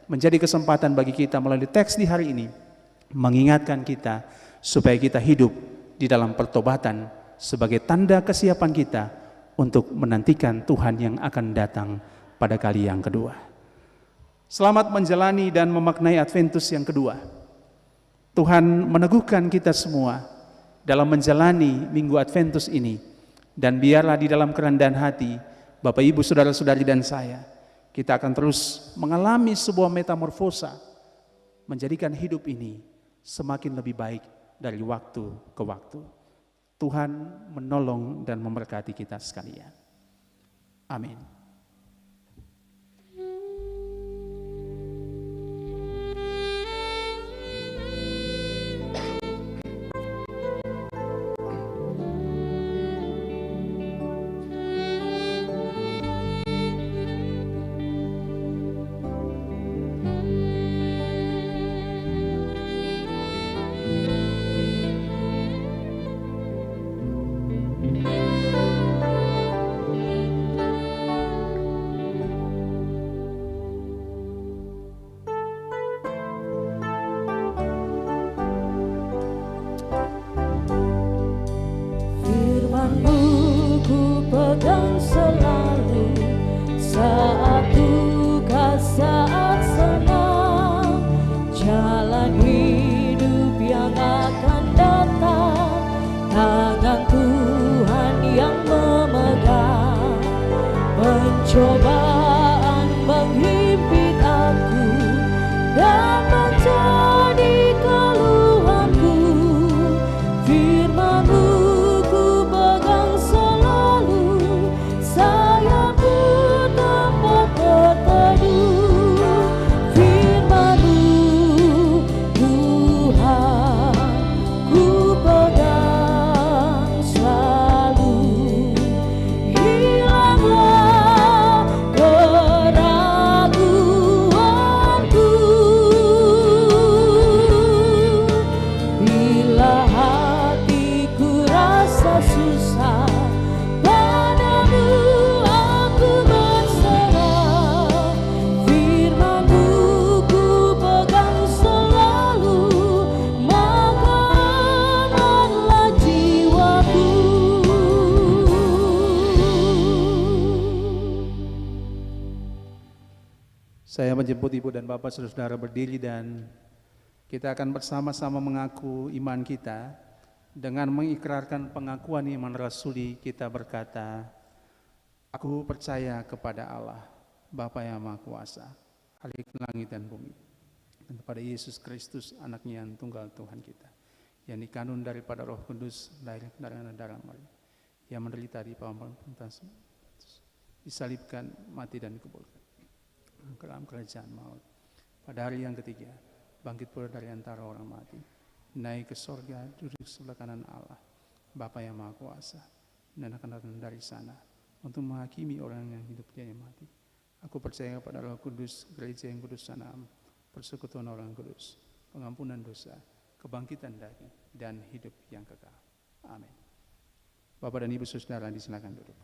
menjadi kesempatan bagi kita melalui teks di hari ini, mengingatkan kita supaya kita hidup di dalam pertobatan sebagai tanda kesiapan kita untuk menantikan Tuhan yang akan datang pada kali yang kedua. Selamat menjalani dan memaknai Adventus yang kedua. Tuhan meneguhkan kita semua dalam menjalani minggu Adventus ini, dan biarlah di dalam kerendahan hati Bapak Ibu saudara-saudari dan saya, kita akan terus mengalami sebuah metamorfosa, menjadikan hidup ini semakin lebih baik dari waktu ke waktu. Tuhan menolong dan memberkati kita sekalian. Amin. Cobaan menghimpit aku dan menjadi keluhanku. Firman-Mu ku pegang selalu, sayapmu tempat berteduh. Firman-Mu Tuhan ku pegang selalu. Hilanglah Saya menjemput Ibu dan Bapak saudara berdiri, dan kita akan bersama-sama mengaku iman kita dengan mengikrarkan pengakuan iman rasuli. Kita berkata, aku percaya kepada Allah, Bapa yang Maha Kuasa, Khalik langit dan bumi, dan kepada Yesus Kristus, anaknya yang tunggal Tuhan kita, yang dikandung daripada Roh Kudus, lahir dari darah Maria, yang menderita di bawah pemerintahan, disalibkan, mati dan dikuburkan ke dalam kerajaan maut. Pada hari yang ketiga, bangkit pula dari antara orang mati, naik ke sorga, duduk sebelah kanan Allah, Bapa yang Maha Kuasa, dan akan datang dari sana untuk menghakimi orang yang hidup dan yang mati. Aku percaya kepada Roh Kudus, gereja yang kudus sanam, persekutuan orang kudus, pengampunan dosa, kebangkitan daging, dan hidup yang kekal. Amin. Bapak dan Ibu saudara, disilakan duduk.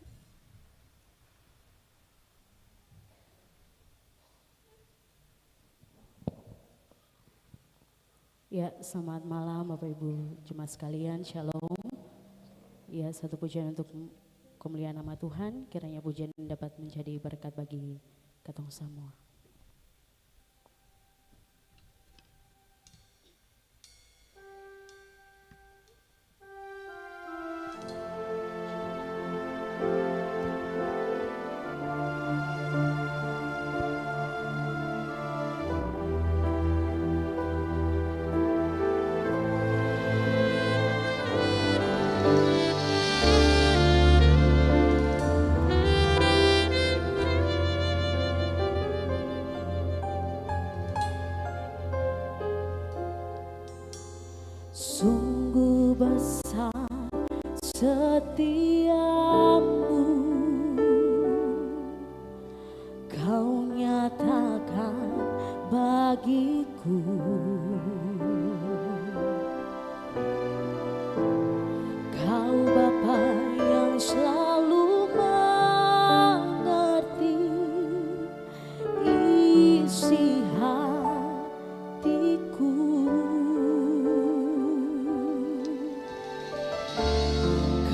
Ya, selamat malam Bapak Ibu Jemaat sekalian, Shalom. Ya, satu pujian untuk kemuliaan nama Tuhan, kiranya pujian dapat menjadi berkat bagi katong semua. Sungguh besar setiamu, kau nyatakan bagiku. Kau Bapa yang selalu mengerti isi hatiku.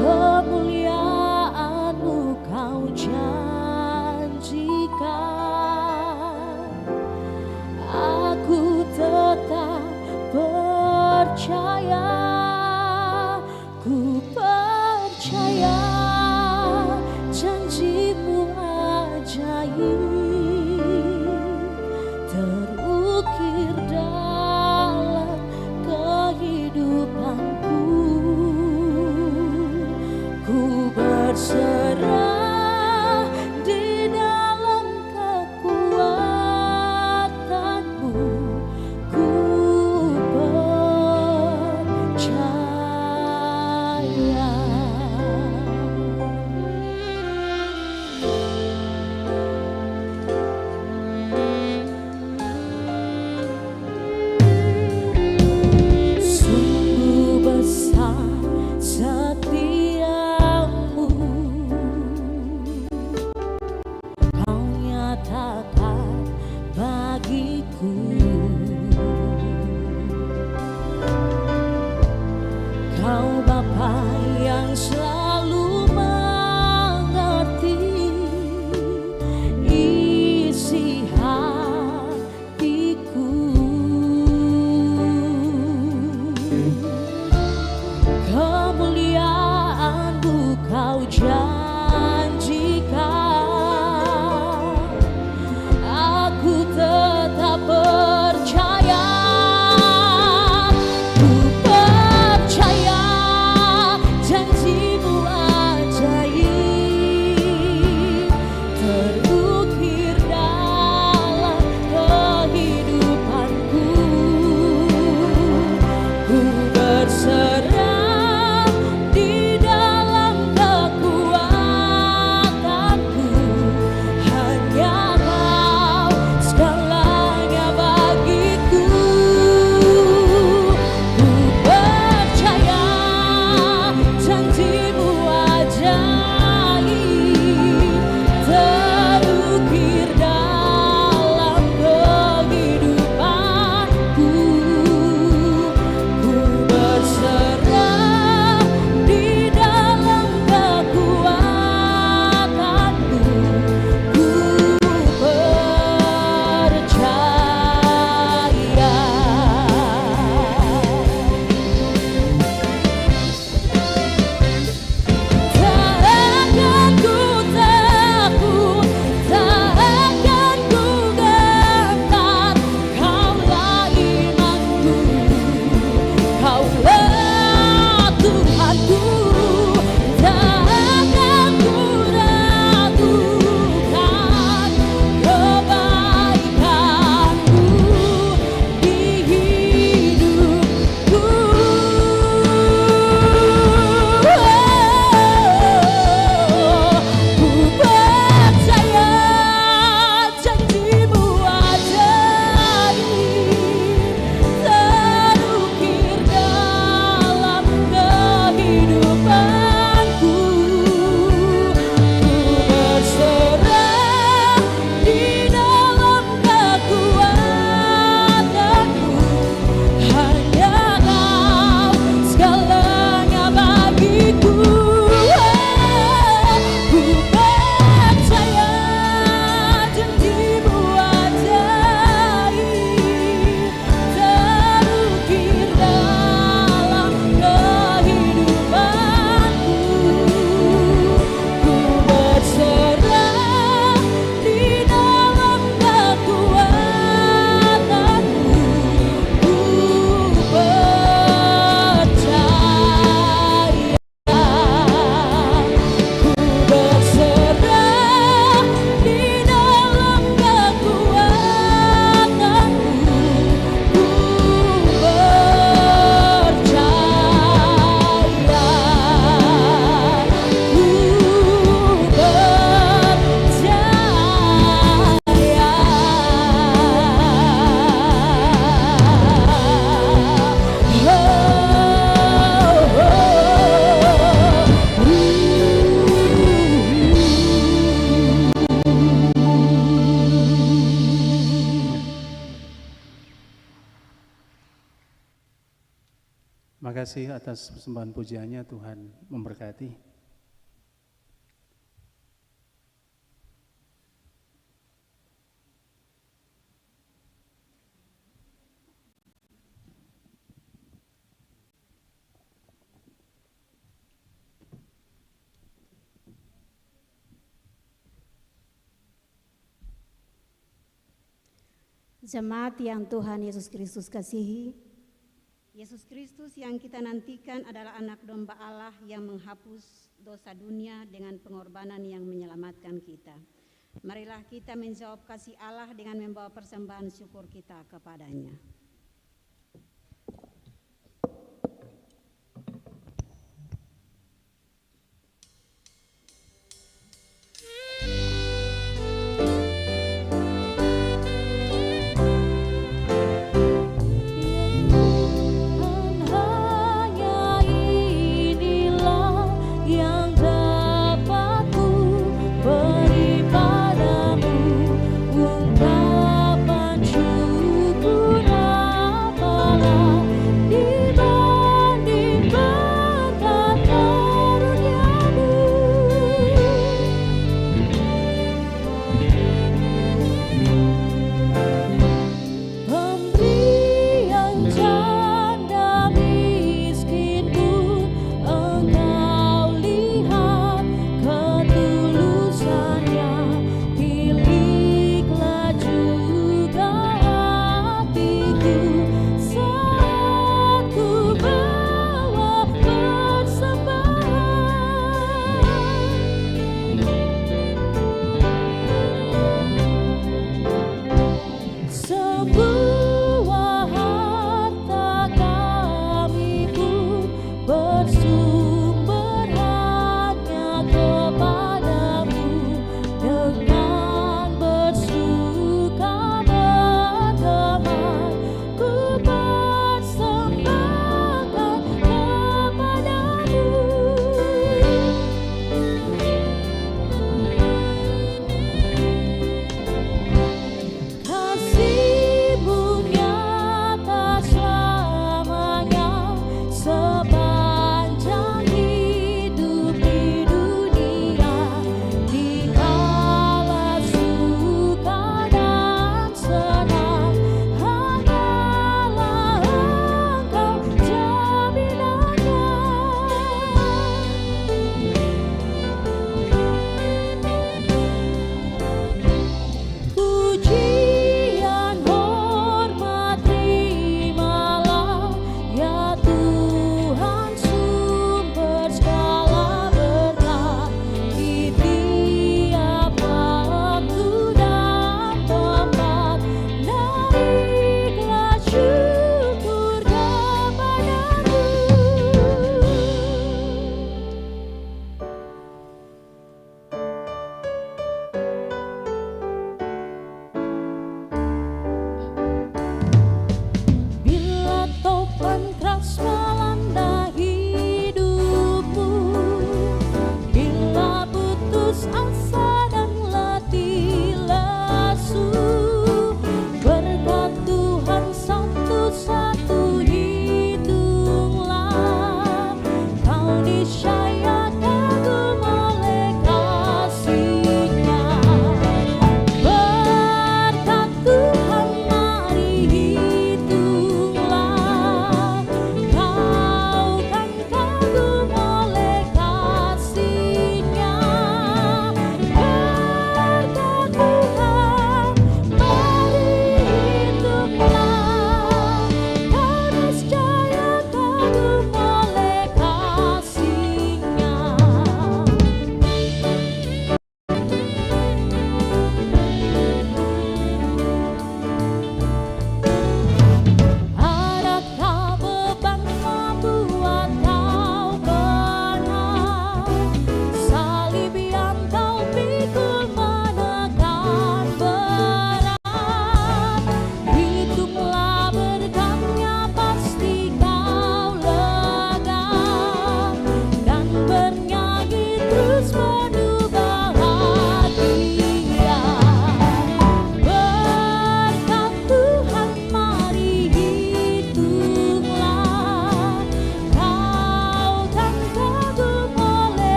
Kemuliaan-Mu kau janjikan, aku tetap Makasih atas persembahan pujiannya, Tuhan memberkati. Jemaat yang Tuhan Yesus Kristus kasihi, Yesus Kristus yang kita nantikan adalah anak domba Allah yang menghapus dosa dunia dengan pengorbanan yang menyelamatkan kita. Marilah kita menjawab kasih Allah dengan membawa persembahan syukur kita kepadanya. Ungkapan syukur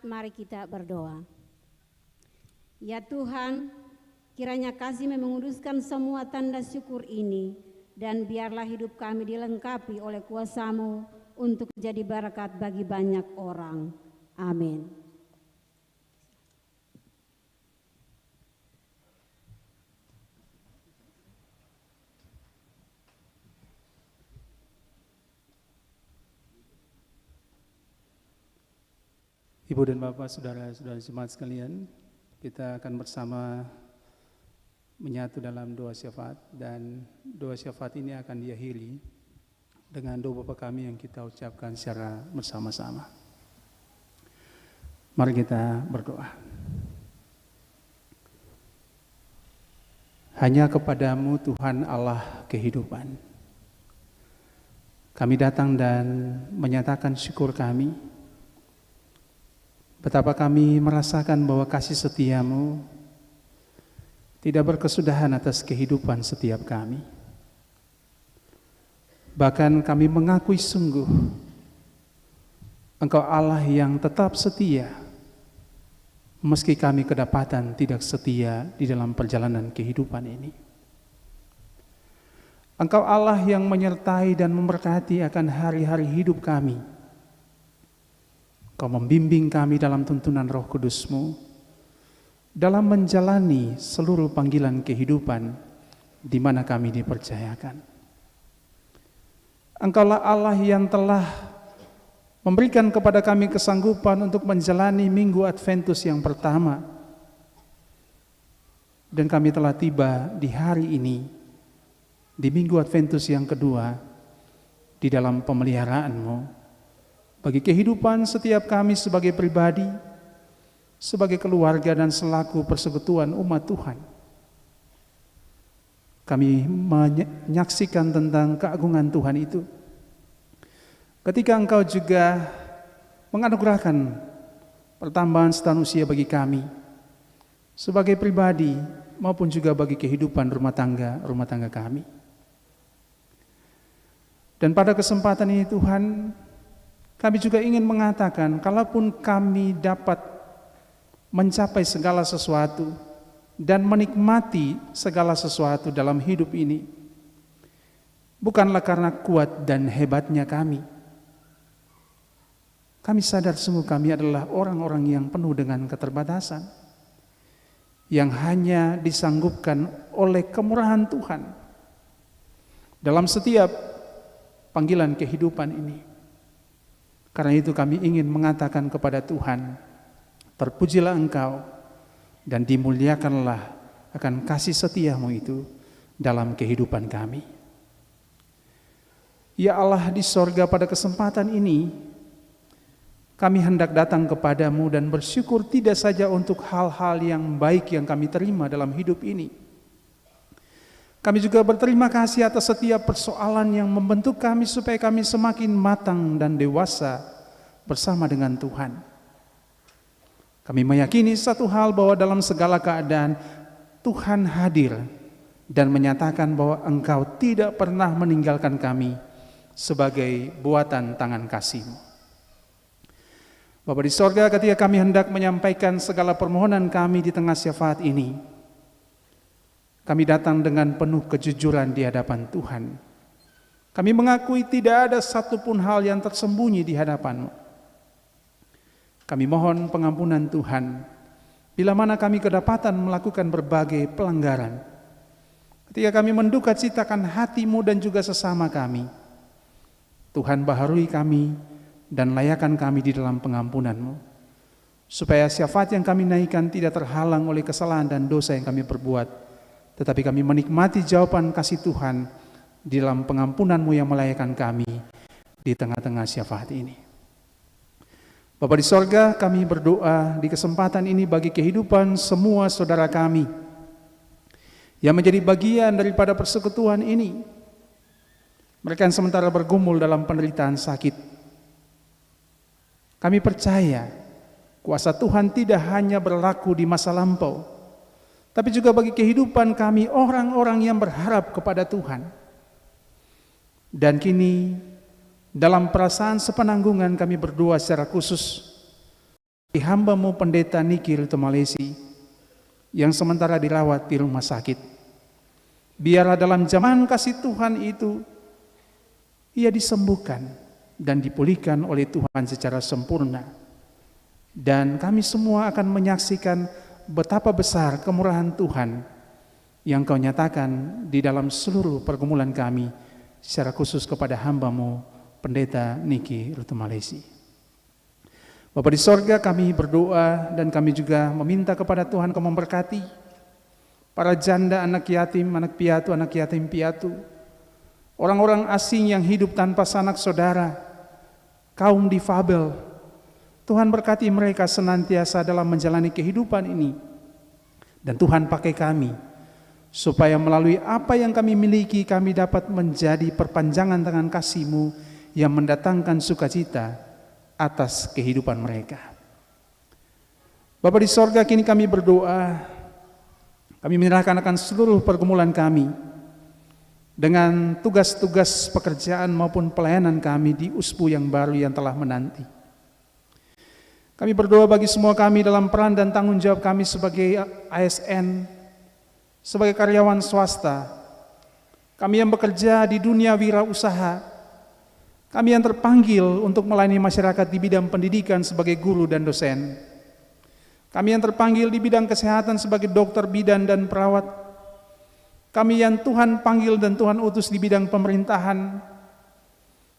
mari kita berdoa. Ya Tuhan, kiranya kasih menguduskan semua tanda syukur ini, dan biarlah hidup kami dilengkapi oleh kuasa-Mu untuk jadi berkat bagi banyak orang. Amin. Ibu dan Bapak, saudara-saudara jemaat sekalian, kita akan bersama menyatu dalam doa syafaat, dan doa syafaat ini akan diakhiri dengan doa Bapa kami yang kita ucapkan secara bersama-sama. Mari kita berdoa. Hanya kepadamu Tuhan Allah kehidupan, kami datang dan menyatakan syukur kami. Betapa kami merasakan bahwa kasih setia-Mu tidak berkesudahan atas kehidupan setiap kami. Bahkan kami mengakui sungguh Engkau Allah yang tetap setia, meski kami kedapatan tidak setia di dalam perjalanan kehidupan ini. Engkau Allah yang menyertai dan memberkati akan hari-hari hidup kami. Kau membimbing kami dalam tuntunan Roh Kudus-Mu dalam menjalani seluruh panggilan kehidupan di mana kami dipercayakan. Engkaulah Allah yang telah memberikan kepada kami kesanggupan untuk menjalani Minggu Adventus yang pertama, dan kami telah tiba di hari ini, di Minggu Adventus yang kedua, di dalam pemeliharaan-Mu bagi kehidupan setiap kami sebagai pribadi, sebagai keluarga, dan selaku persekutuan umat Tuhan. Kami menyaksikan tentang keagungan Tuhan itu ketika Engkau juga menganugerahkan pertambahan setahun usia bagi kami sebagai pribadi maupun juga bagi kehidupan rumah tangga kami. Dan pada kesempatan ini Tuhan, kami juga ingin mengatakan, kalaupun kami dapat mencapai segala sesuatu dan menikmati segala sesuatu dalam hidup ini, bukanlah karena kuat dan hebatnya kami. Kami sadar sungguh kami adalah orang-orang yang penuh dengan keterbatasan, yang hanya disanggupkan oleh kemurahan Tuhan dalam setiap panggilan kehidupan ini. Karena itu kami ingin mengatakan kepada Tuhan, terpujilah Engkau dan dimuliakanlah akan kasih setia-Mu itu dalam kehidupan kami. Ya Allah di sorga, pada kesempatan ini kami hendak datang kepadamu dan bersyukur tidak saja untuk hal-hal yang baik yang kami terima dalam hidup ini. Kami juga berterima kasih atas setiap persoalan yang membentuk kami supaya kami semakin matang dan dewasa bersama dengan Tuhan. Kami meyakini satu hal, bahwa dalam segala keadaan Tuhan hadir dan menyatakan bahwa Engkau tidak pernah meninggalkan kami sebagai buatan tangan kasih-Mu. Bapa di sorga, ketika kami hendak menyampaikan segala permohonan kami di tengah syafaat ini, kami datang dengan penuh kejujuran di hadapan Tuhan. Kami mengakui tidak ada satupun hal yang tersembunyi di hadapan-Mu. Kami mohon pengampunan Tuhan bila mana kami kedapatan melakukan berbagai pelanggaran. Ketika kami menduka citakan hati-Mu dan juga sesama kami, Tuhan baharui kami dan layakan kami di dalam pengampunan-Mu, supaya syafaat yang kami naikkan tidak terhalang oleh kesalahan dan dosa yang kami perbuat, tetapi kami menikmati jawaban kasih Tuhan di dalam pengampunan-Mu yang melayakan kami di tengah-tengah syafaat ini. Bapa di sorga, kami berdoa di kesempatan ini bagi kehidupan semua saudara kami yang menjadi bagian daripada persekutuan ini. Mereka yang sementara bergumul dalam penderitaan sakit. Kami percaya kuasa Tuhan tidak hanya berlaku di masa lampau, tapi juga bagi kehidupan kami, orang-orang yang berharap kepada Tuhan. Dan kini dalam perasaan sepenanggungan kami berdoa secara khusus hamba-Mu Pendeta Niki Rutumalesi yang sementara dirawat di rumah sakit. Biarlah dalam zaman kasih Tuhan itu ia disembuhkan dan dipulihkan oleh Tuhan secara sempurna. Dan kami semua akan menyaksikan betapa besar kemurahan Tuhan yang Kau nyatakan di dalam seluruh pergumulan kami, secara khusus kepada hamba-Mu Pendeta Niki Rutumalesi. Bapa di sorga, kami berdoa dan kami juga meminta kepada Tuhan Kau memberkati para janda, anak yatim, anak yatim piatu, orang-orang asing yang hidup tanpa sanak saudara, kaum difabel. Tuhan berkati mereka senantiasa dalam menjalani kehidupan ini. Dan Tuhan pakai kami supaya melalui apa yang kami miliki, kami dapat menjadi perpanjangan tangan kasih-Mu yang mendatangkan sukacita atas kehidupan mereka. Bapa di sorga, kini kami berdoa, kami menyerahkan akan seluruh pergumulan kami dengan tugas-tugas pekerjaan maupun pelayanan kami di USPU yang baru yang telah menanti. Kami berdoa bagi semua kami dalam peran dan tanggung jawab kami sebagai ASN, sebagai karyawan swasta, kami yang bekerja di dunia wirausaha, kami yang terpanggil untuk melayani masyarakat di bidang pendidikan sebagai guru dan dosen, kami yang terpanggil di bidang kesehatan sebagai dokter, bidan, dan perawat, kami yang Tuhan panggil dan Tuhan utus di bidang pemerintahan,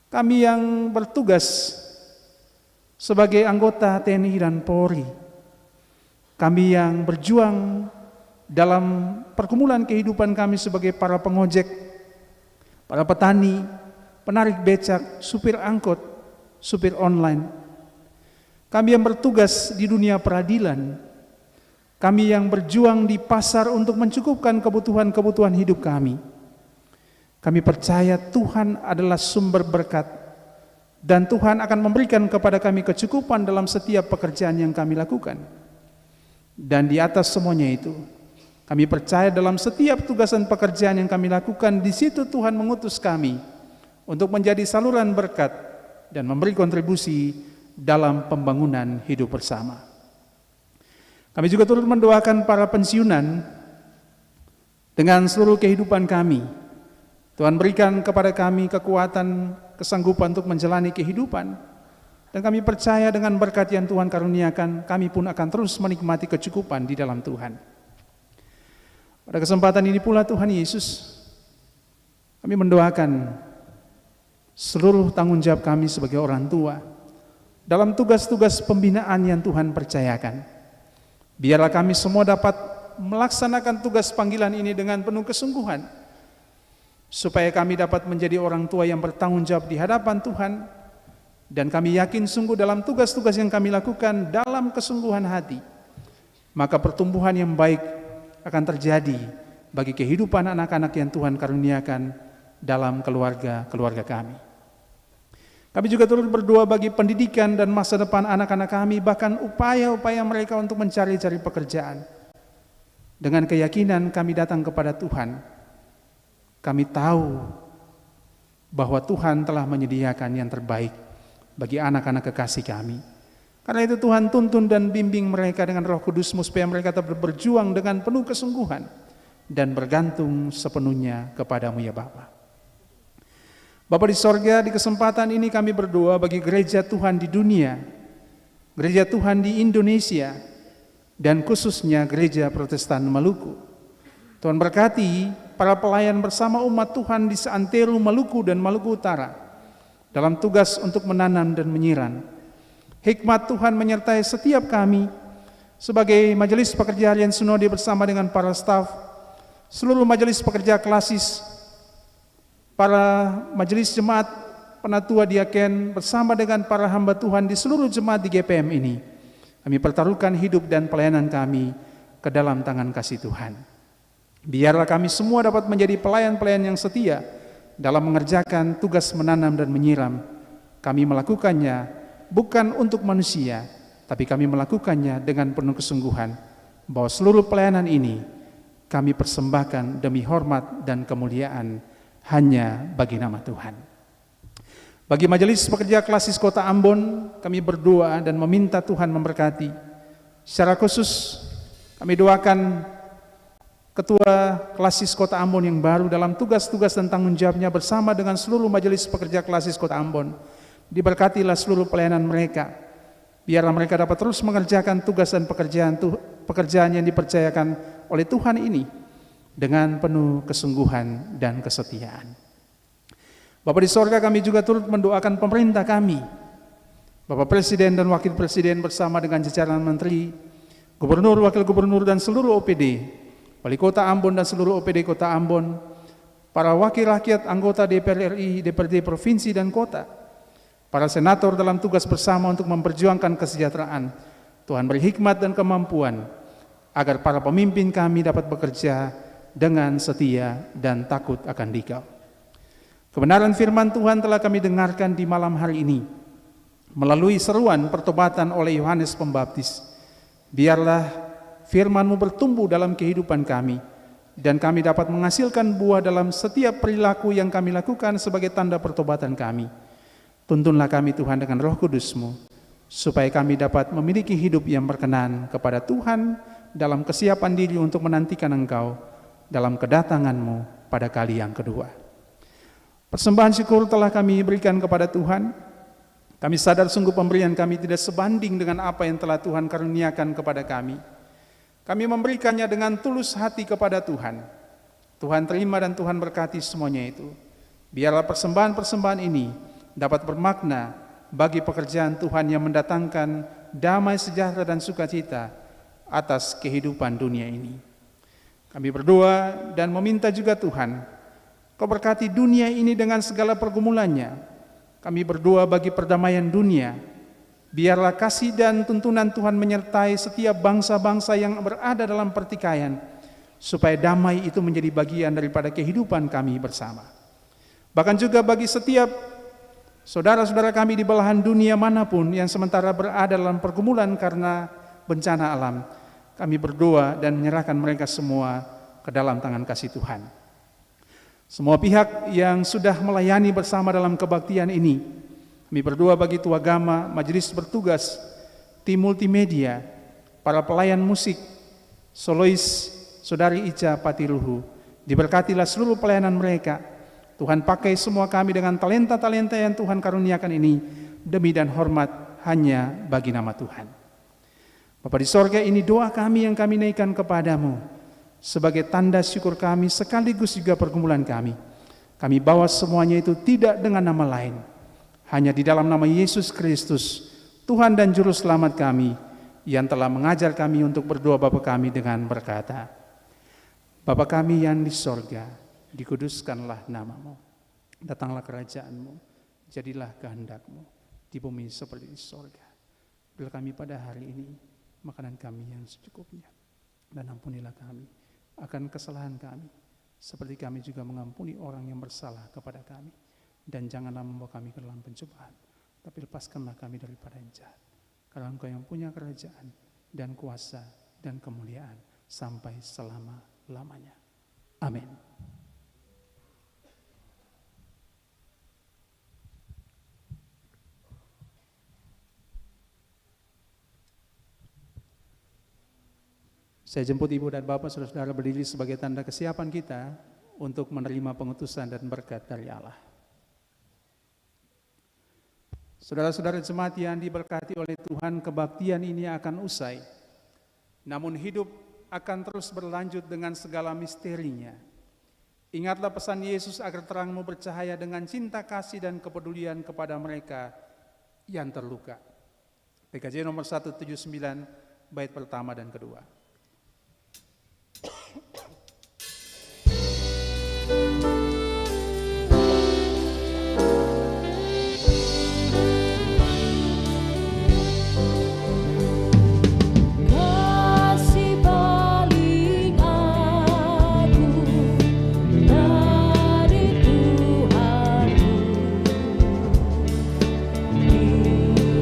kami yang bertugas sebagai anggota TNI dan Polri, kami yang berjuang dalam pergumulan kehidupan kami sebagai para pengojek, para petani, penarik becak, supir angkot, supir online, kami yang bertugas di dunia peradilan, kami yang berjuang di pasar untuk mencukupkan kebutuhan-kebutuhan hidup kami. Kami percaya Tuhan adalah sumber berkat dan Tuhan akan memberikan kepada kami kecukupan dalam setiap pekerjaan yang kami lakukan. Dan di atas semuanya itu, kami percaya dalam setiap tugas dan pekerjaan yang kami lakukan, di situ Tuhan mengutus kami untuk menjadi saluran berkat dan memberi kontribusi dalam pembangunan hidup bersama. Kami juga turut mendoakan para pensiunan dengan seluruh kehidupan kami. Tuhan berikan kepada kami kekuatan, kesanggupan untuk menjalani kehidupan. Dan kami percaya dengan berkat yang Tuhan karuniakan, kami pun akan terus menikmati kecukupan di dalam Tuhan. Pada kesempatan ini pula Tuhan Yesus, kami mendoakan seluruh tanggung jawab kami sebagai orang tua dalam tugas-tugas pembinaan yang Tuhan percayakan. Biarlah kami semua dapat melaksanakan tugas panggilan ini dengan penuh kesungguhan, supaya kami dapat menjadi orang tua yang bertanggung jawab di hadapan Tuhan. Dan kami yakin sungguh dalam tugas-tugas yang kami lakukan dalam kesungguhan hati, maka pertumbuhan yang baik akan terjadi bagi kehidupan anak-anak yang Tuhan karuniakan dalam keluarga kami. Kami juga turut berdoa bagi pendidikan dan masa depan anak-anak kami, bahkan upaya-upaya mereka untuk mencari-cari pekerjaan. Dengan keyakinan kami datang kepada Tuhan. Kami tahu bahwa Tuhan telah menyediakan yang terbaik bagi anak-anak kekasih kami. Karena itu Tuhan tuntun dan bimbing mereka dengan Roh Kudus-Mu supaya mereka tetap berjuang dengan penuh kesungguhan dan bergantung sepenuhnya kepadamu ya Bapa. Bapa di sorga, di kesempatan ini kami berdoa bagi gereja Tuhan di dunia, gereja Tuhan di Indonesia, dan khususnya gereja Protestan Maluku. Tuhan berkati para pelayan bersama umat Tuhan di seantero Maluku dan Maluku Utara dalam tugas untuk menanam dan menyiram. Hikmat Tuhan menyertai setiap kami sebagai majelis pekerja harian sinode bersama dengan para staf, seluruh majelis pekerja klasis, para majelis jemaat, penatua diaken bersama dengan para hamba Tuhan di seluruh jemaat di GPM ini. Kami pertaruhkan hidup dan pelayanan kami ke dalam tangan kasih Tuhan. Biarlah kami semua dapat menjadi pelayan-pelayan yang setia dalam mengerjakan tugas menanam dan menyiram. Kami melakukannya bukan untuk manusia, tapi kami melakukannya dengan penuh kesungguhan, bahwa seluruh pelayanan ini kami persembahkan demi hormat dan kemuliaan hanya bagi nama Tuhan. Bagi Majelis Pekerja Klasis Kota Ambon, kami berdoa dan meminta Tuhan memberkati. Secara khusus kami doakan Ketua Klasis Kota Ambon yang baru dalam tugas-tugas dan tanggung jawabnya bersama dengan seluruh Majelis Pekerja Klasis Kota Ambon. Diberkatilah seluruh pelayanan mereka. Biarlah mereka dapat terus mengerjakan tugas dan pekerjaan yang dipercayakan oleh Tuhan ini dengan penuh kesungguhan dan kesetiaan. Bapa di sorga, kami juga turut mendoakan pemerintah kami, Bapak Presiden dan Wakil Presiden bersama dengan jajaran Menteri, Gubernur, Wakil Gubernur dan seluruh OPD, Wali Kota Ambon dan seluruh OPD Kota Ambon, para wakil rakyat anggota DPR RI, DPRD Provinsi dan Kota, para senator dalam tugas bersama untuk memperjuangkan kesejahteraan. Tuhan beri hikmat dan kemampuan agar para pemimpin kami dapat bekerja dengan setia dan takut akan Dikau. Kebenaran firman Tuhan telah kami dengarkan di malam hari ini melalui seruan pertobatan oleh Yohanes Pembaptis. Biarlah firman-Mu bertumbuh dalam kehidupan kami dan kami dapat menghasilkan buah dalam setiap perilaku yang kami lakukan sebagai tanda pertobatan kami. Tuntunlah kami Tuhan dengan Roh Kudus-Mu supaya kami dapat memiliki hidup yang berkenan kepada Tuhan dalam kesiapan diri untuk menantikan Engkau dalam kedatangan-Mu pada kali yang kedua. Persembahan syukur telah kami berikan kepada Tuhan. Kami sadar sungguh pemberian kami tidak sebanding dengan apa yang telah Tuhan karuniakan kepada kami. Kami memberikannya dengan tulus hati kepada Tuhan. Tuhan terima dan Tuhan berkati semuanya itu. Biarlah persembahan-persembahan ini dapat bermakna bagi pekerjaan Tuhan yang mendatangkan damai sejahtera dan sukacita atas kehidupan dunia ini. Kami berdoa dan meminta juga Tuhan, Kau berkati dunia ini dengan segala pergumulannya. Kami berdoa bagi perdamaian dunia. Biarlah kasih dan tuntunan Tuhan menyertai setiap bangsa-bangsa yang berada dalam pertikaian, supaya damai itu menjadi bagian daripada kehidupan kami bersama. Bahkan juga bagi setiap saudara-saudara kami di belahan dunia manapun yang sementara berada dalam pergumulan karena bencana alam, kami berdoa dan menyerahkan mereka semua ke dalam tangan kasih Tuhan. Semua pihak yang sudah melayani bersama dalam kebaktian ini, kami berdoa bagi tua agama, majelis bertugas, tim multimedia, para pelayan musik, solois, Saudari Ica Patiluhu, diberkatilah seluruh pelayanan mereka. Tuhan pakai semua kami dengan talenta-talenta yang Tuhan karuniakan ini, demi dan hormat hanya bagi nama Tuhan. Bapa di sorga, ini doa kami yang kami naikkan kepadamu, sebagai tanda syukur kami sekaligus juga pergumulan kami. Kami bawa semuanya itu tidak dengan nama lain, hanya di dalam nama Yesus Kristus, Tuhan dan Juru Selamat kami, yang telah mengajar kami untuk berdoa Bapa kami dengan berkata, Bapa kami yang di sorga, dikuduskanlah nama-Mu, datanglah kerajaan-Mu, jadilah kehendak-Mu di bumi seperti di sorga. Berilah kami pada hari ini makanan kami yang secukupnya, dan ampunilah kami akan kesalahan kami, seperti kami juga mengampuni orang yang bersalah kepada kami. Dan janganlah membawa kami ke dalam pencobaan, tapi lepaskanlah kami daripada yang jahat. Karena Engkau yang punya kerajaan dan kuasa dan kemuliaan sampai selama-lamanya. Amin. Saya jemput Ibu dan Bapak, saudara-saudara berdiri sebagai tanda kesiapan kita untuk menerima pengutusan dan berkat dari Allah. Saudara-saudara jemaat yang diberkati oleh Tuhan, kebaktian ini akan usai. Namun hidup akan terus berlanjut dengan segala misterinya. Ingatlah pesan Yesus agar terangmu bercahaya dengan cinta kasih dan kepedulian kepada mereka yang terluka. PKJ nomor 179, bait pertama dan kedua.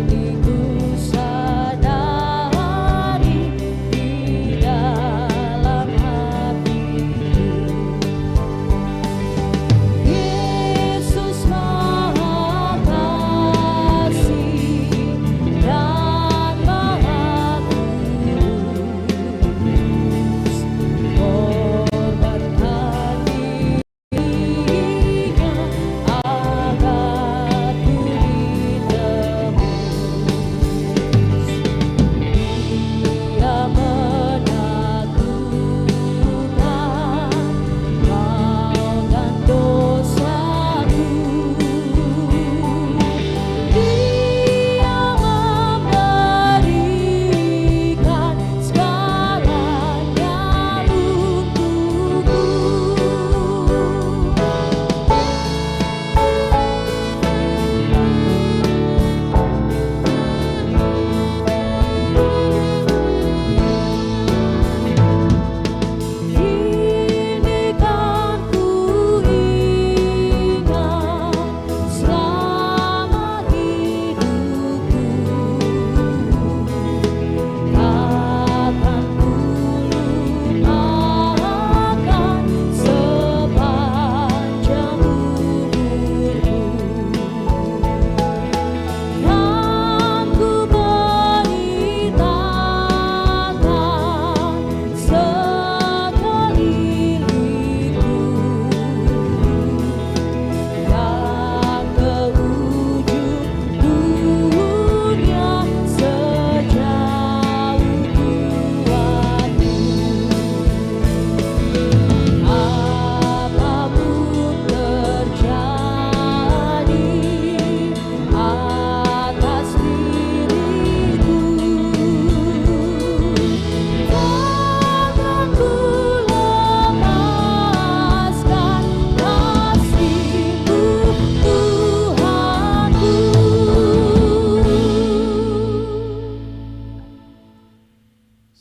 Diriku sadari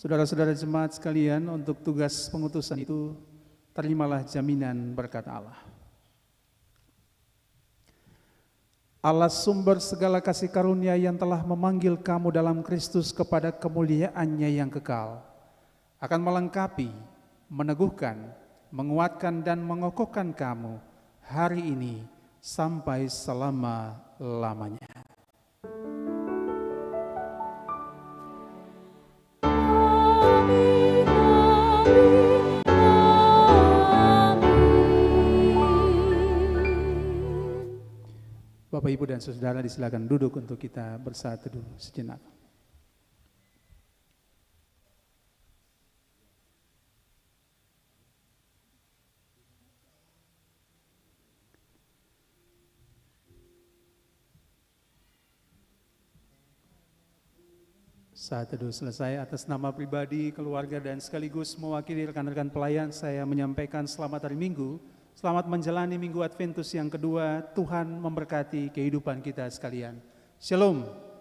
Saudara-saudara jemaat sekalian, untuk tugas pengutusan itu, terimalah jaminan berkat Allah. Allah sumber segala kasih karunia yang telah memanggil kamu dalam Kristus kepada kemuliaan-Nya yang kekal, akan melengkapi, meneguhkan, menguatkan dan mengokohkan kamu hari ini sampai selama-lamanya. Bapak, Ibu, dan Saudara disilakan duduk untuk kita bersaat teduh sejenak. Saat teduh selesai, atas nama pribadi, keluarga, dan sekaligus mewakili rekan-rekan pelayan, saya menyampaikan selamat hari Minggu. Selamat menjalani Minggu Adventus yang kedua. Tuhan memberkati kehidupan kita sekalian. Shalom.